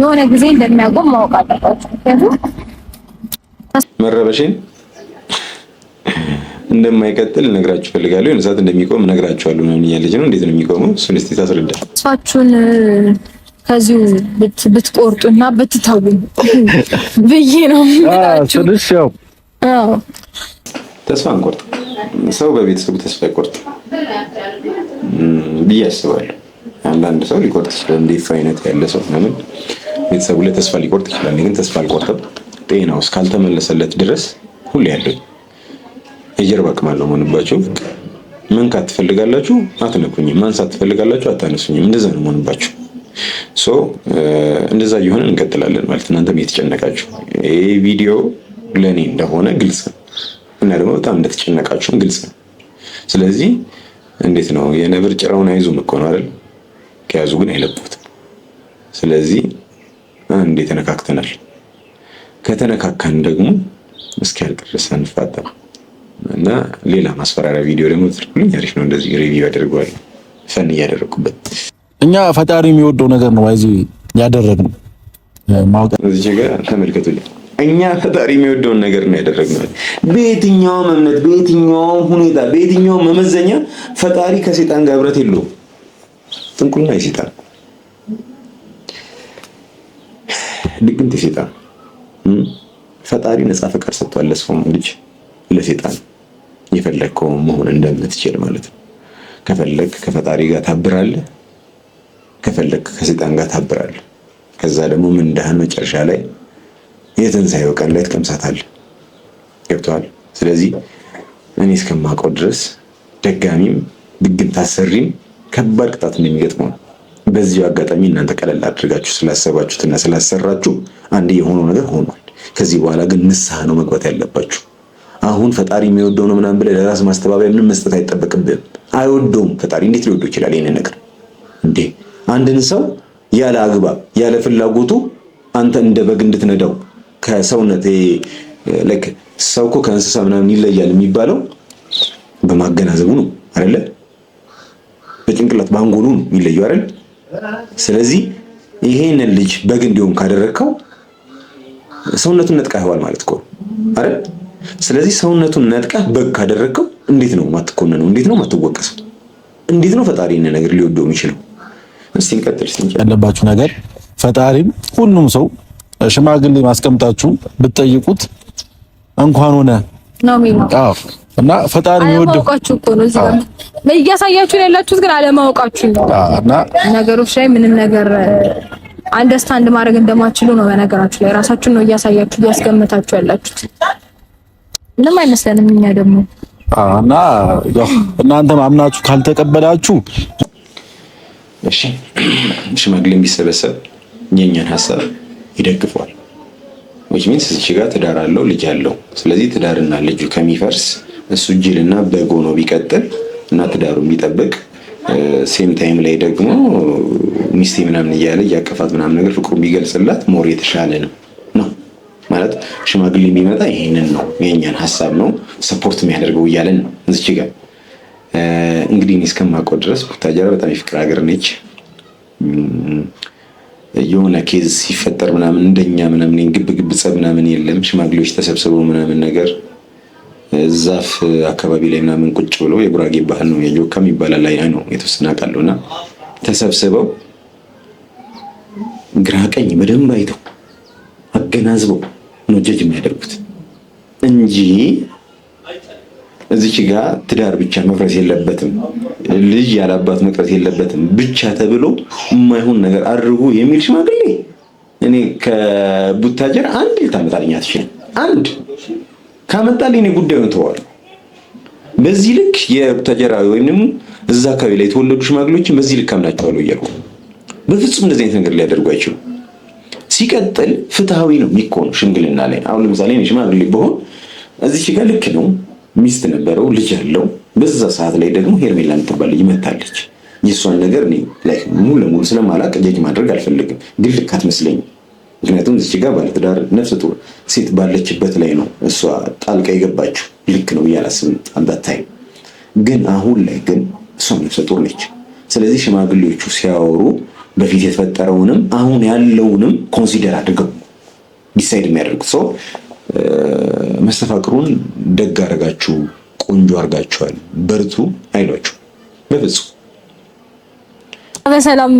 የሆነ ጊዜ እንደሚያቆም ማወቅ አለባችሁ። ምክንያቱም መረበሽን እንደማይቀጥል ነግራችሁ ፈልጋለሁ። የሆነ ሰዓት እንደሚቆም ነግራችኋለሁ ነው እያለች ነው። እንዴት ነው የሚቆመው? እሱን እስቲ ታስረዳ። ተስፋችሁን ከዚሁ ብትቆርጡና ብትተው ብዬ ነው የምላችሁ። ተስፋ እንቆርጥ። ሰው በቤተሰቡ ተስፋ ይቆርጥ ብዬ አስባለሁ። አንዳንድ ሰው ሊቆርጥ ይችላል። እንደ ኢፍ አይነት ያለ ሰው ምናምን ቤተሰቡ ላይ ተስፋ ሊቆርጥ ይችላል። ግን ተስፋ አልቆርጥም። ጤናው እስካልተመለሰለት ድረስ ሁሌ ያለው የጀርባ አቅማለሁ መሆንባችሁ። መንካት ትፈልጋላችሁ አትነኩኝም፣ ማንሳት ትፈልጋላችሁ አታነሱኝም። እንደዛ ነው መሆንባችሁ። እንደዛ እየሆነ እንቀጥላለን ማለት እናንተም እየተጨነቃችሁ ይሄ ቪዲዮ ለኔ እንደሆነ ግልጽ ነው እና ደግሞ በጣም እንደተጨነቃችሁም ግልጽ ነው። ስለዚህ እንዴት ነው የነብር ጭራውን አይዙም እኮ ነው አይደል? ከያዙ ግን አይለቁትም። ስለዚህ አንዴ ተነካክተናል። ከተነካካን ደግሞ እስኪያልቅ ድረስ አንፋታም እና ሌላ ማስፈራሪያ ቪዲዮ ደግሞ ትልኩልኝ አሪፍ ነው። እንደዚህ ሪቪው ያደርገዋል ፈን እያደረኩበት። እኛ ፈጣሪ የሚወደው ነገር ነው አይዚ ያደረግነው። ማውጣ እዚህ ጋር ተመልከቱልኝ። እኛ ፈጣሪ የሚወደውን ነገር ነው ያደረግነው። በየትኛውም እምነት፣ በየትኛውም ሁኔታ፣ በየትኛውም መመዘኛ ፈጣሪ ከሰይጣን ጋር ህብረት የለውም። ጥንቁልና የሰይጣን ድግምት የሰይጣን ፈጣሪ ነፃ ፈቃድ ሰጥቷል ለሰው ልጅ ለሰይጣን የፈለግከው መሆን እንደምትችል ማለት ነው። ከፈለግ ከፈጣሪ ጋር ታብራለህ፣ ከፈለግ ከሰይጣን ጋር ታብራለህ። ከዛ ደግሞ ምን እንደህን መጨረሻ ላይ የትንሣኤው ቀን ላይ ትቀምሳታለህ። ገብቶሃል? ስለዚህ እኔ እስከማውቀው ድረስ ደጋሚም ድግምት አሰሪም ከባድ ቅጣት እንደሚገጥመው ነው። በዚህ አጋጣሚ እናንተ ቀለል አድርጋችሁ ስላሰባችሁትና ስላሰራችሁ አንድ የሆነው ነገር ሆኗል። ከዚህ በኋላ ግን ንስሐ ነው መግባት ያለባችሁ። አሁን ፈጣሪ የሚወደው ነው ምናምን ብለህ ለራስ ማስተባበያ ምንም መስጠት አይጠበቅብህም። አይወደውም ፈጣሪ። እንዴት ሊወደው ይችላል ይሄንን ነገር እንዴ? አንድን ሰው ያለ አግባብ ያለ ፍላጎቱ አንተ እንደ በግ እንድትነዳው ከሰውነት ለክ ሰው እኮ ከእንስሳ ምናምን ይለያል የሚባለው በማገናዘቡ ነው አይደለ? በጭንቅላት ባንጎሉ ነው የሚለየው አይደል? ስለዚህ ይሄንን ልጅ በግ እንዲሆን ካደረግከው ሰውነቱን ነጥቀኸዋል ማለት እኮ አይደል? ስለዚህ ሰውነቱን ነጥቀህ በግ ካደረግከው እንዴት ነው ማትኮነነው? እንዴት ነው ማትወቀሰው? እንዴት ነው ፈጣሪ ይሄን ነገር ሊወደው የሚችለው? እስቲ እንቀጥል። ያለባችሁ ነገር ፈጣሪም ሁሉም ሰው ሽማግሌ ማስቀምጣችሁ ብትጠይቁት እንኳን ሆነ ነው የሚለው። አዎ። እና ፈጣሪ የሚወደው አለማወቃችሁ እኮ ነው። እዚህ ጋር እያሳያችሁ ያላችሁት ግን አለማወቃችሁ ነው። እና ነገሮች ላይ ምንም ነገር አንደርስታንድ ማድረግ እንደማትችሉ ነው። በነገራችሁ ላይ ራሳችሁን ነው እያሳያችሁ እያስገመታችሁ ያላችሁት። ምንም አይመስለንም እኛ ደግሞ እና ያው እናንተም አምናችሁ ካልተቀበላችሁ እሺ ሽማግሌ ቢሰበሰብ የኛን ሐሳብ ይደግፈዋል። which means እዚህ ጋር ትዳር አለው ልጅ አለው። ስለዚህ ትዳርና ልጁ ከሚፈርስ እሱ ጅልና በጎ ነው ቢቀጥል እና ትዳሩን ቢጠብቅ ሴም ታይም ላይ ደግሞ ሚስቴ ምናምን እያለ እያቀፋት ምናምን ነገር ፍቅሩን ቢገልጽላት ሞር የተሻለ ነው ማለት ሽማግሌ ቢመጣ ይሄንን ነው የኛን ሐሳብ ነው ሰፖርት የሚያደርገው እያለን ነው። እዚህ ጋር እንግዲህ እኔ እስከማውቀው ድረስ ቡታጀራ በጣም የፍቅር ሀገር ነች። የሆነ ኬዝ ሲፈጠር ምናምን እንደኛ ምናምን ግብ ጸብ ምናምን የለም። ሽማግሌዎች ተሰብስበው ምናምን ነገር ዛፍ አካባቢ ላይ ምናምን ቁጭ ብለው የጉራጌ ባህል ነው የጆካ የሚባል ላይ ነው የተወሰነ አውቃለሁና ተሰብስበው ግራ ቀኝ በደንብ አይተው አገናዝበው ነው ጀጅ የሚያደርጉት እንጂ እዚች ጋር ትዳር ብቻ መፍረስ የለበትም፣ ልጅ ያላባት መቅረት የለበትም ብቻ ተብሎ የማይሆን ነገር አድርጉ የሚል ሽማግሌ እኔ ከቡታጀር አንድ ልታመጣልኝ አትችልም። አንድ ካመጣልኝ እኔ ጉዳዩን ተዋለሁ። በዚህ ልክ የቡታጀራ ወይም ደግሞ እዛ አካባቢ ላይ የተወለዱ ሽማግሌዎችን በዚህ ልክ አምናቸዋለሁ እያልኩ በፍጹም እንደዚህ አይነት ነገር ሊያደርጉ አይችሉም። ሲቀጥል ፍትሃዊ ነው የሚኮኑ ሽምግልና ላይ አሁን ለምሳሌ እኔ ሽማግሌ በሆን እዚች ጋር ልክ ነው ሚስት ነበረው ልጅ አለው። በዛ ሰዓት ላይ ደግሞ ሄርሜላ የምትባል ልጅ መታለች። የእሷን ነገር እኔ ላይ ሙሉ ለሙሉ ስለማላቅ ጀጅ ማድረግ አልፈልግም፣ ግን ልክ አትመስለኝም። ምክንያቱም እዚች ጋር ባለትዳር ነፍሰ ጡር ሴት ባለችበት ላይ ነው እሷ ጣልቃ የገባችው። ልክ ነው እያላስብም አንዳታይ ግን አሁን ላይ ግን እሷ ነፍሰ ጡር ነች። ስለዚህ ሽማግሌዎቹ ሲያወሩ በፊት የተፈጠረውንም አሁን ያለውንም ኮንሲደር አድርገው ዲሳይድ የሚያደርጉት ሰው መስተፋቅሩን ደግ አድርጋችሁ ቆንጆ አድርጋችኋል በርቱ አይሏችሁ በፍጹም። በሰላም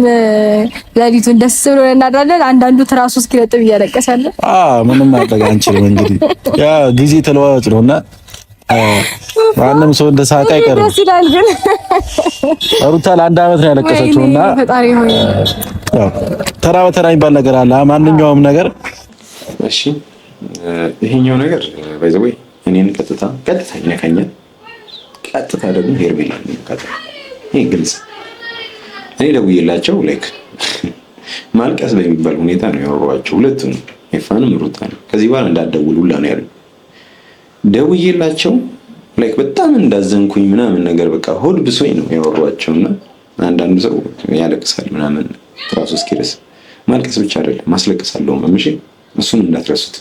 ሌሊቱን ደስ ብሎ እናድራለን። አንዳንዱ ትራሱ እስኪለጥብ እያለቀሳለ ምንም ማድረግ አንችልም። እንግዲህ ያ ጊዜ ተለዋዋጭ ነውና ማንም ሰው እንደ ሳቅ አይቀርም። ደስ ይላል። ግን ሩታ ለአንድ ዓመት ነው ያለቀሰችውና ፈጣሪ ሆይ ያው ተራ በተራ የሚባል ነገር አለ። ማንኛውም ነገር እሺ ይሄኛው ነገር ባይዘው እኔን ቀጥታ ይነካኛል። ቀጥታ ደግሞ ሄርሜላ ይነካታል። ይሄ ግልጽ እኔ ደውዬላቸው ላይክ ማልቀስ በሚባል ሁኔታ ነው ያወሯቸው ሁለቱም ኤፋንም ሩታን። ከዚህ በኋላ እንዳትደውሉ ሁላ ነው ያሉኝ። ደውዬላቸው ላይክ በጣም እንዳዘንኩኝ ምናምን ነገር በቃ ሆድ ብሶኝ ነው ያወሯቸውና አንዳንዱ ሰው ያለቅሳል ምናምን ራሱ እስኪደርስ ማልቀስ ብቻ አይደለም ማስለቅሳለሁ መምሽ እሱን እንዳትረሱት።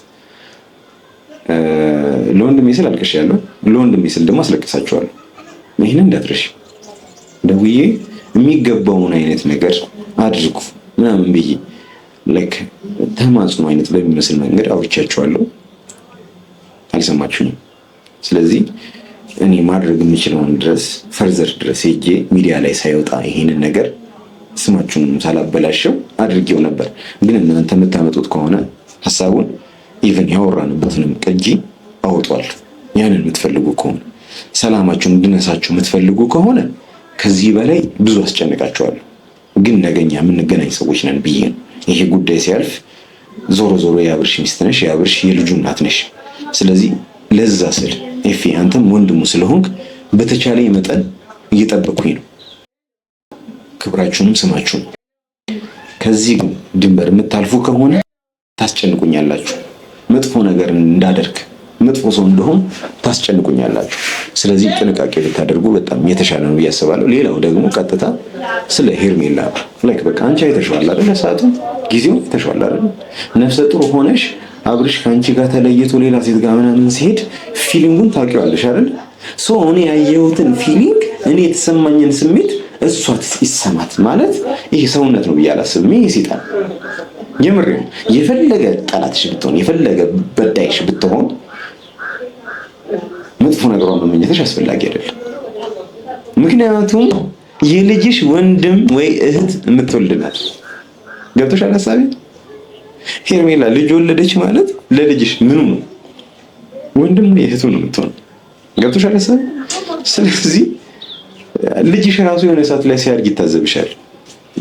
ለወንድሜ ስል አልቅሻለሁ፣ ለወንድሜ ስል ደግሞ አስለቅሳቸዋለሁ። ይሄንን እንዳትረሽ። ደውዬ የሚገባውን አይነት ነገር አድርጉ ምናምን ብዬ ላይክ ተማጽኖ አይነት በሚመስል መንገድ አውርቻቸዋለሁ፣ አልሰማችሁኝም። ስለዚህ እኔ ማድረግ የምችለውን ድረስ ፈርዘር ድረስ ሄጄ ሚዲያ ላይ ሳይወጣ ይሄንን ነገር ስማችሁንም ሳላበላሸው አድርጌው ነበር። ግን እናንተ የምታመጡት ከሆነ ሀሳቡን ኢቨን ያወራንበትንም ቅጂ አውጧል። ያንን የምትፈልጉ ከሆነ ሰላማችሁን እንድነሳችሁ የምትፈልጉ ከሆነ ከዚህ በላይ ብዙ አስጨንቃችኋለሁ። ግን ነገኛ የምንገናኝ ሰዎች ነን ብዬ ነው። ይሄ ጉዳይ ሲያልፍ ዞሮ ዞሮ የአብርሽ ሚስት ነሽ፣ የአብርሽ የልጁ እናት ነሽ። ስለዚህ ለዛ ስል ኤፊ አንተም ወንድሙ ስለሆንክ በተቻለኝ መጠን እየጠበኩኝ ነው፣ ክብራችሁንም ስማችሁን። ከዚህ ግን ድንበር የምታልፉ ከሆነ ታስጨንቁኛላችሁ። መጥፎ ነገር እንዳደርግ መጥፎ ሰው እንደሆን ታስጨንቁኛላችሁ። ስለዚህ ጥንቃቄ ብታደርጉ በጣም የተሻለ ነው ብዬ አስባለሁ። ሌላው ደግሞ ቀጥታ ስለ ሄርሜላ ላይክ በቃ አንቺ አይተሽዋል አይደል? ሰዓቱ ጊዜው አይተሽዋል አይደል? ነፍሰ ጡር ሆነሽ አብርሽ ከአንቺ ጋር ተለይቶ ሌላ ሴት ጋር ምናምን ሲሄድ ፊሊንጉን ታውቂዋለሽ አይደል? ሶ እኔ ያየሁትን ፊሊንግ እኔ የተሰማኝን ስሜት እሷ ይሰማት ማለት ይሄ ሰውነት ነው ብዬ አላስብም። ይሄ ሰይጣን የምሬ ነው። የፈለገ ጠላትሽ ብትሆን የፈለገ በዳይሽ ብትሆን መጥፎ ነገሯን መመኘትሽ አስፈላጊ አይደለም። ምክንያቱም የልጅሽ ወንድም ወይ እህት የምትወልድናት ገብቶሻል ሀሳቤ? ሄርሜላ ልጅ ወለደች ማለት ለልጅሽ ምኑ ነው? ወንድም እህቱ ነው የምትሆነው። ገብቶሻል ሀሳቤ? ስለዚህ ልጅሽ ራሱ የሆነ ሰዓት ላይ ሲያድግ ይታዘብሻል።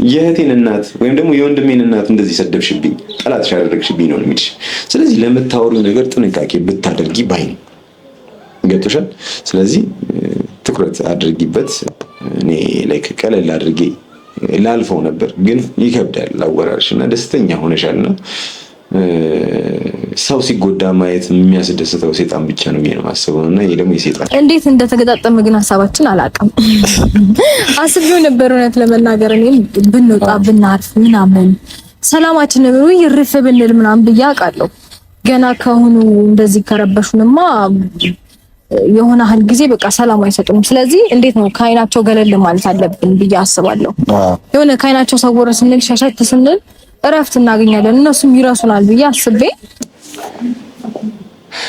የእህቴን እናት ወይም ደግሞ የወንድሜን እናት እንደዚህ ሰደብሽብኝ፣ ጠላትሽ ያደረግሽብኝ ነው የሚልሽ። ስለዚህ ለምታወሪው ነገር ጥንቃቄ ብታደርጊ ባይ ነው። ገብቶሻል? ስለዚህ ትኩረት አድርጊበት። እኔ ላይክ ቀለል አድርጌ ላልፈው ነበር፣ ግን ይከብዳል አወራርሽና ደስተኛ ሆነሻልና ሰው ሲጎዳ ማየት የሚያስደስተው ሴጣን ብቻ ነው የማስበው። እና ይሄ ደግሞ የሴጣን እንዴት እንደተገጣጠመ ግን ሀሳባችን አላውቅም። አስቤው ነበር እውነት ለመናገር እኔም ብንወጣ ብናርፍ ምናምን ሰላማችን ነው ይርፍ ብንል ምናምን ብዬ አውቃለሁ። ገና ከሆኑ እንደዚህ ከረበሹንማ የሆነ ያህል ጊዜ በቃ ሰላም አይሰጡም። ስለዚህ እንዴት ነው ከአይናቸው ገለል ማለት አለብን ብዬ አስባለሁ። የሆነ ከአይናቸው ሰወረ ስንል ሸሸት ስንል እረፍት እናገኛለን፣ እነሱም ይረሱናል ብዬ አስቤ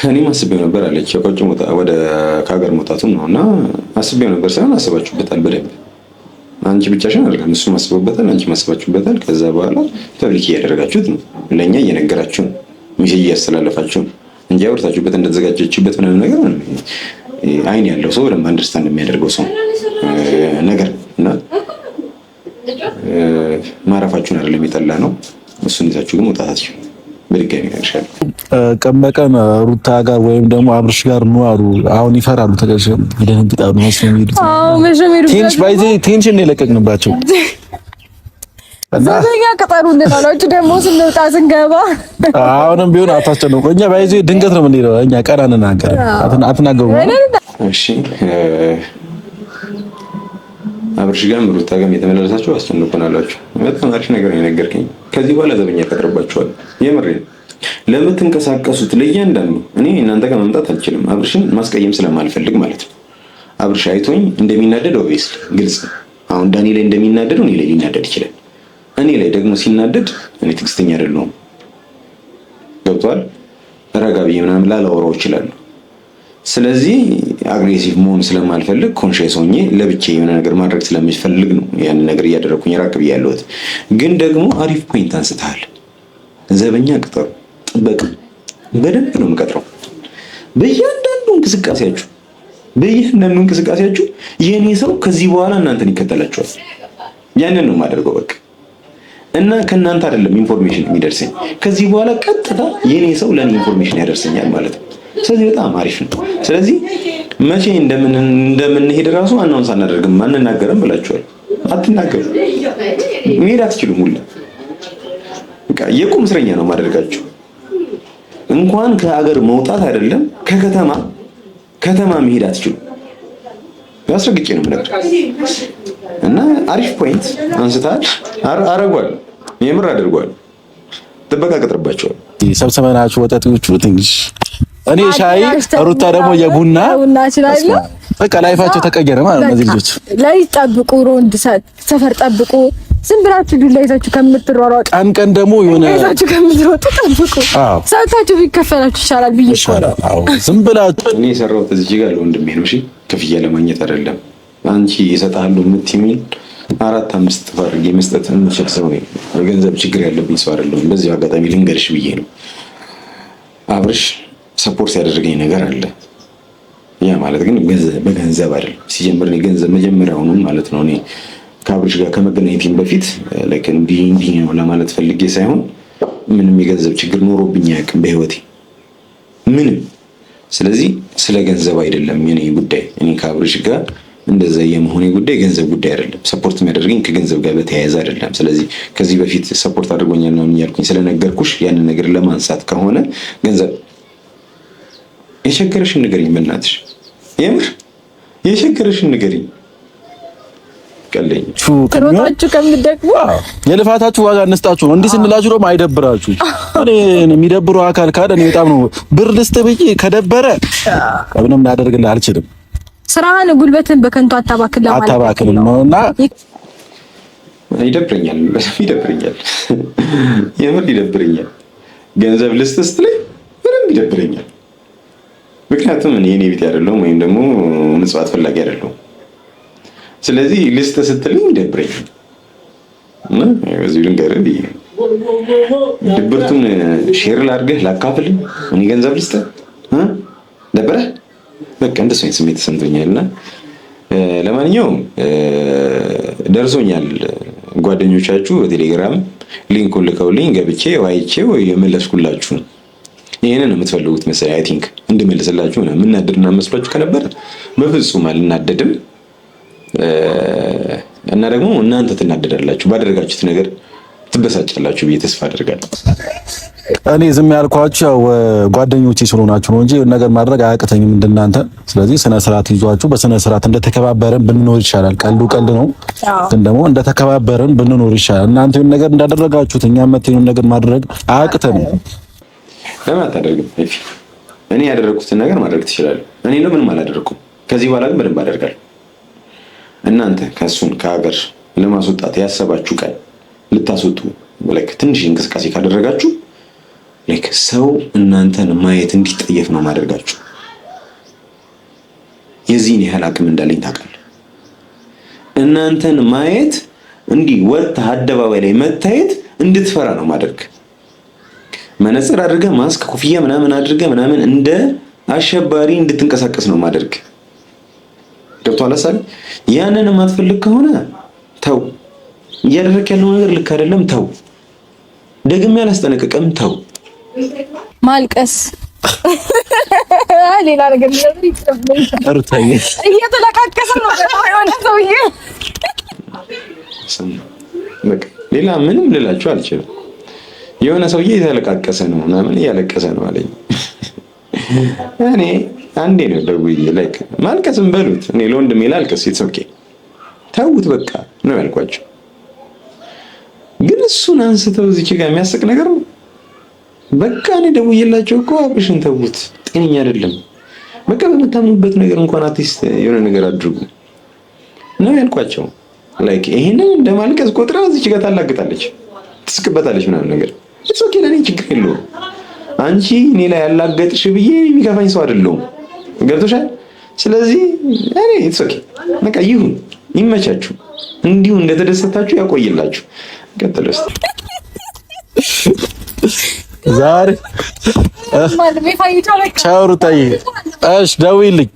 እኔም አስቤው ነበር አለች። የቆጭ ወደ ከሀገር መውጣቱን ነውና አስቤው ነበር ሳይሆን አስባችሁበታል በደንብ። አንቺ ብቻሽን አይደለም እሱም አስበውበታል፣ አንቺ አስባችሁበታል። ከዛ በኋላ ፐብሊክ እያደረጋችሁት ነው፣ ለኛ እየነገራችሁ ነው፣ ሜሴጅ እያስተላለፋችሁ ነው እንጂ አውርታችሁበት እንደተዘጋጀችበት ምናምን ነገር አይን ያለው ሰው በደንብ አንደርስታንድ የሚያደርገው ሰው ነገር እና ማረፋችሁን አይደለም የጠላ ነው። እሱን ይዛችሁ ግን መውጣታችሁ በድጋሚ ያርሻል። ቀን በቀን ሩታ ጋር ወይም ደግሞ አብርሽ ጋር ነው አሉ። አሁን ይፈራሉ፣ ተገዥም ይደነግጣሉ። ቴንሽን የለቀቅንባቸው ዘበኛ ቅጠሩን ለታላችሁ ደግሞ ስንወጣ ስንገባ አሁንም ቢሆን አታስጨንቁ። እኛ ባይዜ ድንገት ነው የምንሄደው። እኛ ቀን አንናገር አትናገሩ። እሺ አብርሽ ጋር ሩታ ጋር የተመላለሳችሁ አስጨንቁናላችሁ። በጣም አሪፍ ነገር ነው የነገርከኝ። ከዚህ በኋላ ዘበኛ ቀጥርባችኋል። የምሬን ለምትንቀሳቀሱት ለእያንዳንዱ እኔ እናንተ ጋር መምጣት አልችልም፣ አብርሽን ማስቀየም ስለማልፈልግ ማለት ነው። አብርሽ አይቶኝ እንደሚናደድ ኦብቪየስ ግልጽ። አሁን ዳኒ ላይ እንደሚናደደው እኔ ላይ ሊናደድ ይችላል። እኔ ላይ ደግሞ ሲናደድ እኔ ትዕግስተኛ አይደለሁም። ገብቷል? ረጋ ብዬ ምናምን ላላወራው እችላለሁ። ስለዚህ አግሬሲቭ መሆን ስለማልፈልግ ኮንሺየስ ሆኜ ለብቻዬ የሆነ ነገር ማድረግ ስለምፈልግ ነው ያንን ነገር እያደረኩኝ ራቅ ብዬ ያለሁት። ግን ደግሞ አሪፍ ፖይንት አንስተሃል። ዘበኛ ቅጠሩ፣ ጥበቃ በደንብ ነው የምቀጥረው። በእያንዳንዱ እንቅስቃሴያችሁ የኔ ሰው ከዚህ በኋላ እናንተን ይከተላችኋል። ያንን ነው የማደርገው በቃ። እና ከእናንተ አይደለም ኢንፎርሜሽን የሚደርሰኝ፣ ከዚህ በኋላ ቀጥታ የኔ ሰው ለኔ ኢንፎርሜሽን ያደርሰኛል ማለት ነው። ስለዚህ በጣም አሪፍ ነው። ስለዚህ መቼ እንደምንሄድ ራሱ አናውንስ አናደርግም፣ አንናገርም ብላችኋል። አትናገሩ፣ መሄድ አትችሉም። ሁላ በቃ የቁም እስረኛ ነው ማደርጋችሁ። እንኳን ከሀገር መውጣት አይደለም ከተማ መሄድ አትችሉም። ያስረግጬ ነው የምነግርህ። እና አሪፍ ፖይንት አንስተሃል። አረጓል፣ የምር አድርጓል። ጥበቃ ቀጥርባቸዋል። ሰብሰበናችሁ ወጣቶቹ ትንሽ እኔ ሻይ ሩታ ደግሞ የቡና በቃ ላይፋቸው ተቀየረ ማለት ነው። እነዚህ ልጆች ላይ ጠብቁ፣ ሮንድ ሰፈር ጠብቁ፣ ዝም ብላችሁ ዱላ ይዛችሁ ከምትሯሯጡ ቀን ደግሞ የሆነ ይዛችሁ ከምትሮጡ ጠብቁ። ሰዓታችሁ ቢከፈላችሁ ይሻላል ብዬ ይሻላል። አዎ ዝም ብላችሁ እኔ የሰራሁት እዚህ ጋር ለወንድሜ ነው። እሺ ክፍያ ለማግኘት አይደለም። አንቺ ይሰጣሉ የምትይኝ 4-5 ጥፍ አድርጌ መስጠት የምችል ሰው ነኝ። የገንዘብ ችግር ያለብኝ ሰው አይደለሁም። በዚህ አጋጣሚ ልንገርሽ ብዬ ነው። አብርሽ ሰፖርት ያደረገኝ ነገር አለ። ያ ማለት ግን በገንዘብ አይደለም። ሲጀምር ነው ገንዘብ መጀመሪያውኑ ማለት ነው። እኔ ከአብርሽ ጋር ከመገናኘቴም በፊት ላይክ እንዲህ ነው ለማለት ፈልጌ ሳይሆን ምንም የገንዘብ ችግር ኖሮብኝ አያውቅም በህይወቴ ምንም። ስለዚህ ስለ ገንዘብ አይደለም የኔ ጉዳይ። እኔ ከአብርሽ ጋር እንደዛ የመሆኔ ጉዳይ ገንዘብ ጉዳይ አይደለም። ሰፖርት የሚያደርገኝ ከገንዘብ ጋር በተያያዘ አይደለም። ስለዚህ ከዚህ በፊት ሰፖርት አድርጎኛል ነው ያልኩኝ ስለነገርኩሽ ያንን ነገር ለማንሳት ከሆነ ገንዘብ የቸገረሽን ንገሪኝ፣ በእናትሽ የምር የቸገረሽን ንገሪኝ። ቀለኝ ሮጣችሁ ከምትደግሙ የልፋታችሁ ዋጋ እንስጣችሁ ነው። እንዲህ ስንላችሁ ደግሞ አይደብራችሁ። እኔ የሚደብሩ አካል ካለ እኔ በጣም ነው ብር ልስጥ ብዬ ከደበረ ምንም ላደርግልህ አልችልም። ስራህን ጉልበትን በከንቱ አታባክል ለማለት አታባክል ነውና ይደብረኛል፣ የምር ይደብረኛል። ገንዘብ ልስጥ ስትለኝ ምንም ይደብረኛል። ምክንያቱም እኔ ቤት አይደለሁም ወይም ደግሞ ምጽዋት ፈላጊ አይደለሁም። ስለዚህ ልስጥ ስትለኝ ይደብረኛል እና እዚህ ልንገርህ ድብርቱን ሼር ላድርግህ ላካፍልህ እኔ ገንዘብ ልስጥ ደበረህ በቃ እንደሱ አይነት ስሜት ተሰምቶኛልና ለማንኛውም ደርሶኛል። ጓደኞቻችሁ በቴሌግራም ሊንኩን ልከውልኝ ገብቼ ዋይቼው የመለስኩላችሁ። ይሄንን ነው የምትፈልጉት መሰለኝ። አይ ቲንክ እንድመልስላችሁ ነው። ምናደድና መስሏችሁ ከነበር በፍጹም አልናደድም። እና ደግሞ እናንተ ትናደዳላችሁ፣ ባደረጋችሁት ነገር ትበሳጫላችሁ ብዬ ተስፋ አደርጋለሁ። እኔ ዝም ያልኳችሁ ያው ጓደኞቼ ስለሆናችሁ ነው እንጂ ነገር ማድረግ አያቅተኝም እንደናንተ። ስለዚህ ስነ ስርዓት ይዟችሁ በስነ ስርዓት እንደተከባበረን ብንኖር ይሻላል። ቀልዱ ቀልድ ነው፣ ግን ደግሞ እንደተከባበረን ብንኖር ይሻላል። እናንተ ይሁን ነገር እንዳደረጋችሁት እኛም መተን ነገር ማድረግ አያቅተንም። ለምን አታደርግም? እኔ ያደረኩትን ነገር ማድረግ ትችላለህ። እኔ ነው ምንም አላደረኩም። ከዚህ በኋላ ግን በደንብ አደርጋለሁ። እናንተ ከሱን ከሀገር ለማስወጣት ያሰባችሁ ቀን ልታስወጡ ለክ ትንሽ እንቅስቃሴ ካደረጋችሁ ለክ ሰው እናንተን ማየት እንዲጠየፍ ነው ማድረጋችሁ። የዚህን ያህል አቅም እንዳለኝ ታውቃለህ። እናንተን ማየት እንዲህ ወጥተህ አደባባይ ላይ መታየት እንድትፈራ ነው ማድረግ። መነጽር አድርገህ ማስክ ኮፍያ ምናምን አድርገህ ምናምን እንደ አሸባሪ እንድትንቀሳቀስ ነው ማድረግ። ገብቶሃል አይደል? ያንን የማትፈልግ ከሆነ ተው። እያደረክ ያለው ነገር ልክ አይደለም፣ ተው። ደግሜ አላስጠነቅቅም፣ ተው። ማልቀስ ሌላ ነገር እንደዚህ እርታይ እየተለቃቀሰ ነው የሆነ ሰውዬ። በቃ ሌላ ምንም ልላችሁ አልችልም። የሆነ ሰውዬ የተለቃቀሰ ነው ምናምን እያለቀሰ ነው አለኝ። እኔ አንዴ ነው ደውዬ ላይክ ማልቀስም በሉት እኔ ለወንድሜ ላልቀስ ኦኬ ተውት በቃ ነው ያልኳቸው። ግን እሱን አንስተው እዚህ ጋር የሚያስቅ ነገር ነው። በቃ እኔ ደውዬላቸው እኮ አብሽን ተውት፣ ጤነኛ አይደለም። በቃ በምታምኑበት ነገር እንኳን አርቲስት የሆነ ነገር አድርጉ ነው ያልኳቸው። ላይክ ይሄንን እንደማልቀስ ቆጥራ እዚህ ጋር ታላግጣለች፣ ትስቅበታለች ምናምን ነገር ኦኬ ለኔ ችግር የለውም። አንቺ እኔ ላይ ያላገጥሽ ብዬ የሚከፋኝ ሰው አይደለሁም። ገብቶሻል? ስለዚህ እኔ ኦኬ በቃ ይሁን፣ ይመቻችሁ፣ እንዲሁ እንደተደሰታችሁ ያቆይላችሁ። ቀጥል እስቲ ዛሬ ቻው ሩታዬ። እሺ ደውይልኝ።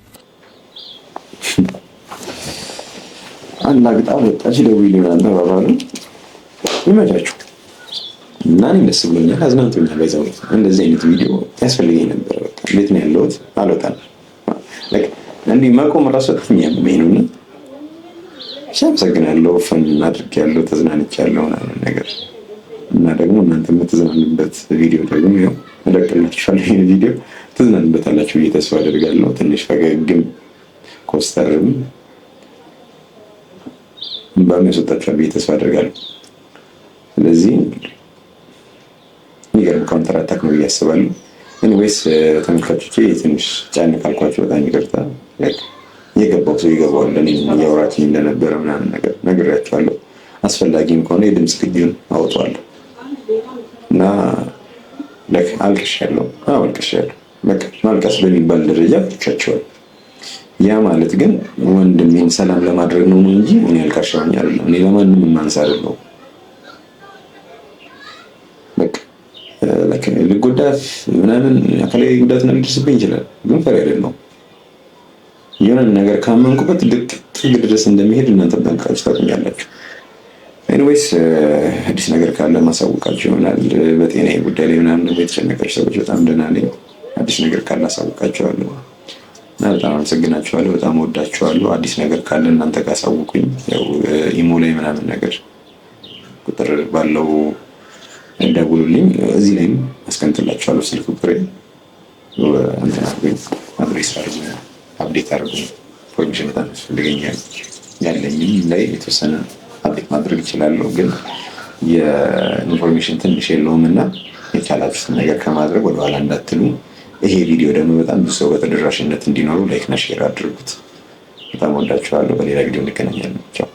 አላግጣ ወጣች ደውይልኝ አንተ ባባሉ ይመቻችሁ። እና እኔ ደስ ብሎኛል፣ አዝናንቶኛል። በዛው እንደዚህ አይነት ቪዲዮ ያስፈልገኝ ነበር። በቃ እንዴት ነው ያለሁት አልወጣም። እንዲህ መቆም ራሱ የሚያመኝ ነው። አመሰግናለሁ። ፈን አድርጌያለሁ፣ ተዝናንቻለሁ ምናምን ነገር እና ደግሞ እናንተ የምትዝናኑበት ቪዲዮ ደግሞ ያው እለቅላችኋለሁ። ይሄን ቪዲዮ ትዝናኑበታላችሁ ብዬ ተስፋ አደርጋለሁ። ትንሽ ፈገግም ኮስተርም በሚያስወጣችኋል ብዬ ተስፋ አደርጋለሁ። ስለዚህ የሚገርም ካውንተር አታክ ነው ብዬ አስባለሁ። ኤኒዌይስ ተመልካቾቼ ትንሽ ጫን ካልኳችሁ በጣም ይቅርታ። የገባው ሰው ይገባዋል። እኔ እያወራችኝ እንደነበረ ምናምን ነገር ነግሬያችኋለሁ። አስፈላጊም ከሆነ የድምፅ ቅጂውን አወጣዋለሁ እና ለክ አልቅሻለሁ። በቃ ማልቀስ በሚባል ደረጃ ብቻቸዋል። ያ ማለት ግን ወንድሜን ሰላም ለማድረግ ነው እንጂ እኔ አልቀሻውኝ አይደለም። እኔ ለማንም ማንሳር አይደለም። በቃ ልጎዳ ምናምን አካላዊ ጉዳት ነው ሊደርስብኝ ይችላል፣ ግን ፈሪ አይደለም። የሆነ ነገር ካመንኩበት ጥግ ድረስ እንደሚሄድ እናንተ ጠንቅቃችሁ ታውቁኛላችሁ። ኤኒዌይስ አዲስ ነገር ካለ ማሳወቃችሁ ይሆናል። በጤናዬ ጉዳይ ላይ ምናምን የተጨነቃችሁ ሰዎች በጣም ደህና ነኝ። አዲስ ነገር ካለ አሳውቃችኋለሁ እና በጣም አመሰግናችኋለሁ። በጣም ወዳችኋለሁ። አዲስ ነገር ካለ እናንተ ጋር አሳውቁኝ። ያው ኢሞ ላይ ምናምን ነገር ቁጥር ባለው ደውሉልኝ። እዚህ ላይም አስቀምጥላችኋለሁ ስልክ ቁጥሬ። እንትን አድርጉኝ፣ አድሬስ አድርጉኝ፣ አፕዴት አድርጉኝ። ኢንፎርሜሽን በጣም ያስፈልገኛል። ያለኝም ላይ የተወሰነ አፕዴት ማድረግ እችላለሁ፣ ግን የኢንፎርሜሽን ትንሽ የለውም እና የቻላችሁትን ነገር ከማድረግ ወደኋላ እንዳትሉ። ይሄ ቪዲዮ ደግሞ በጣም ብዙ ሰው በተደራሽነት እንዲኖሩ ላይክ እና ሼር አድርጉት። በጣም ወዳችኋለሁ። በሌላ ቪዲዮ እንገናኛለን። ቻው።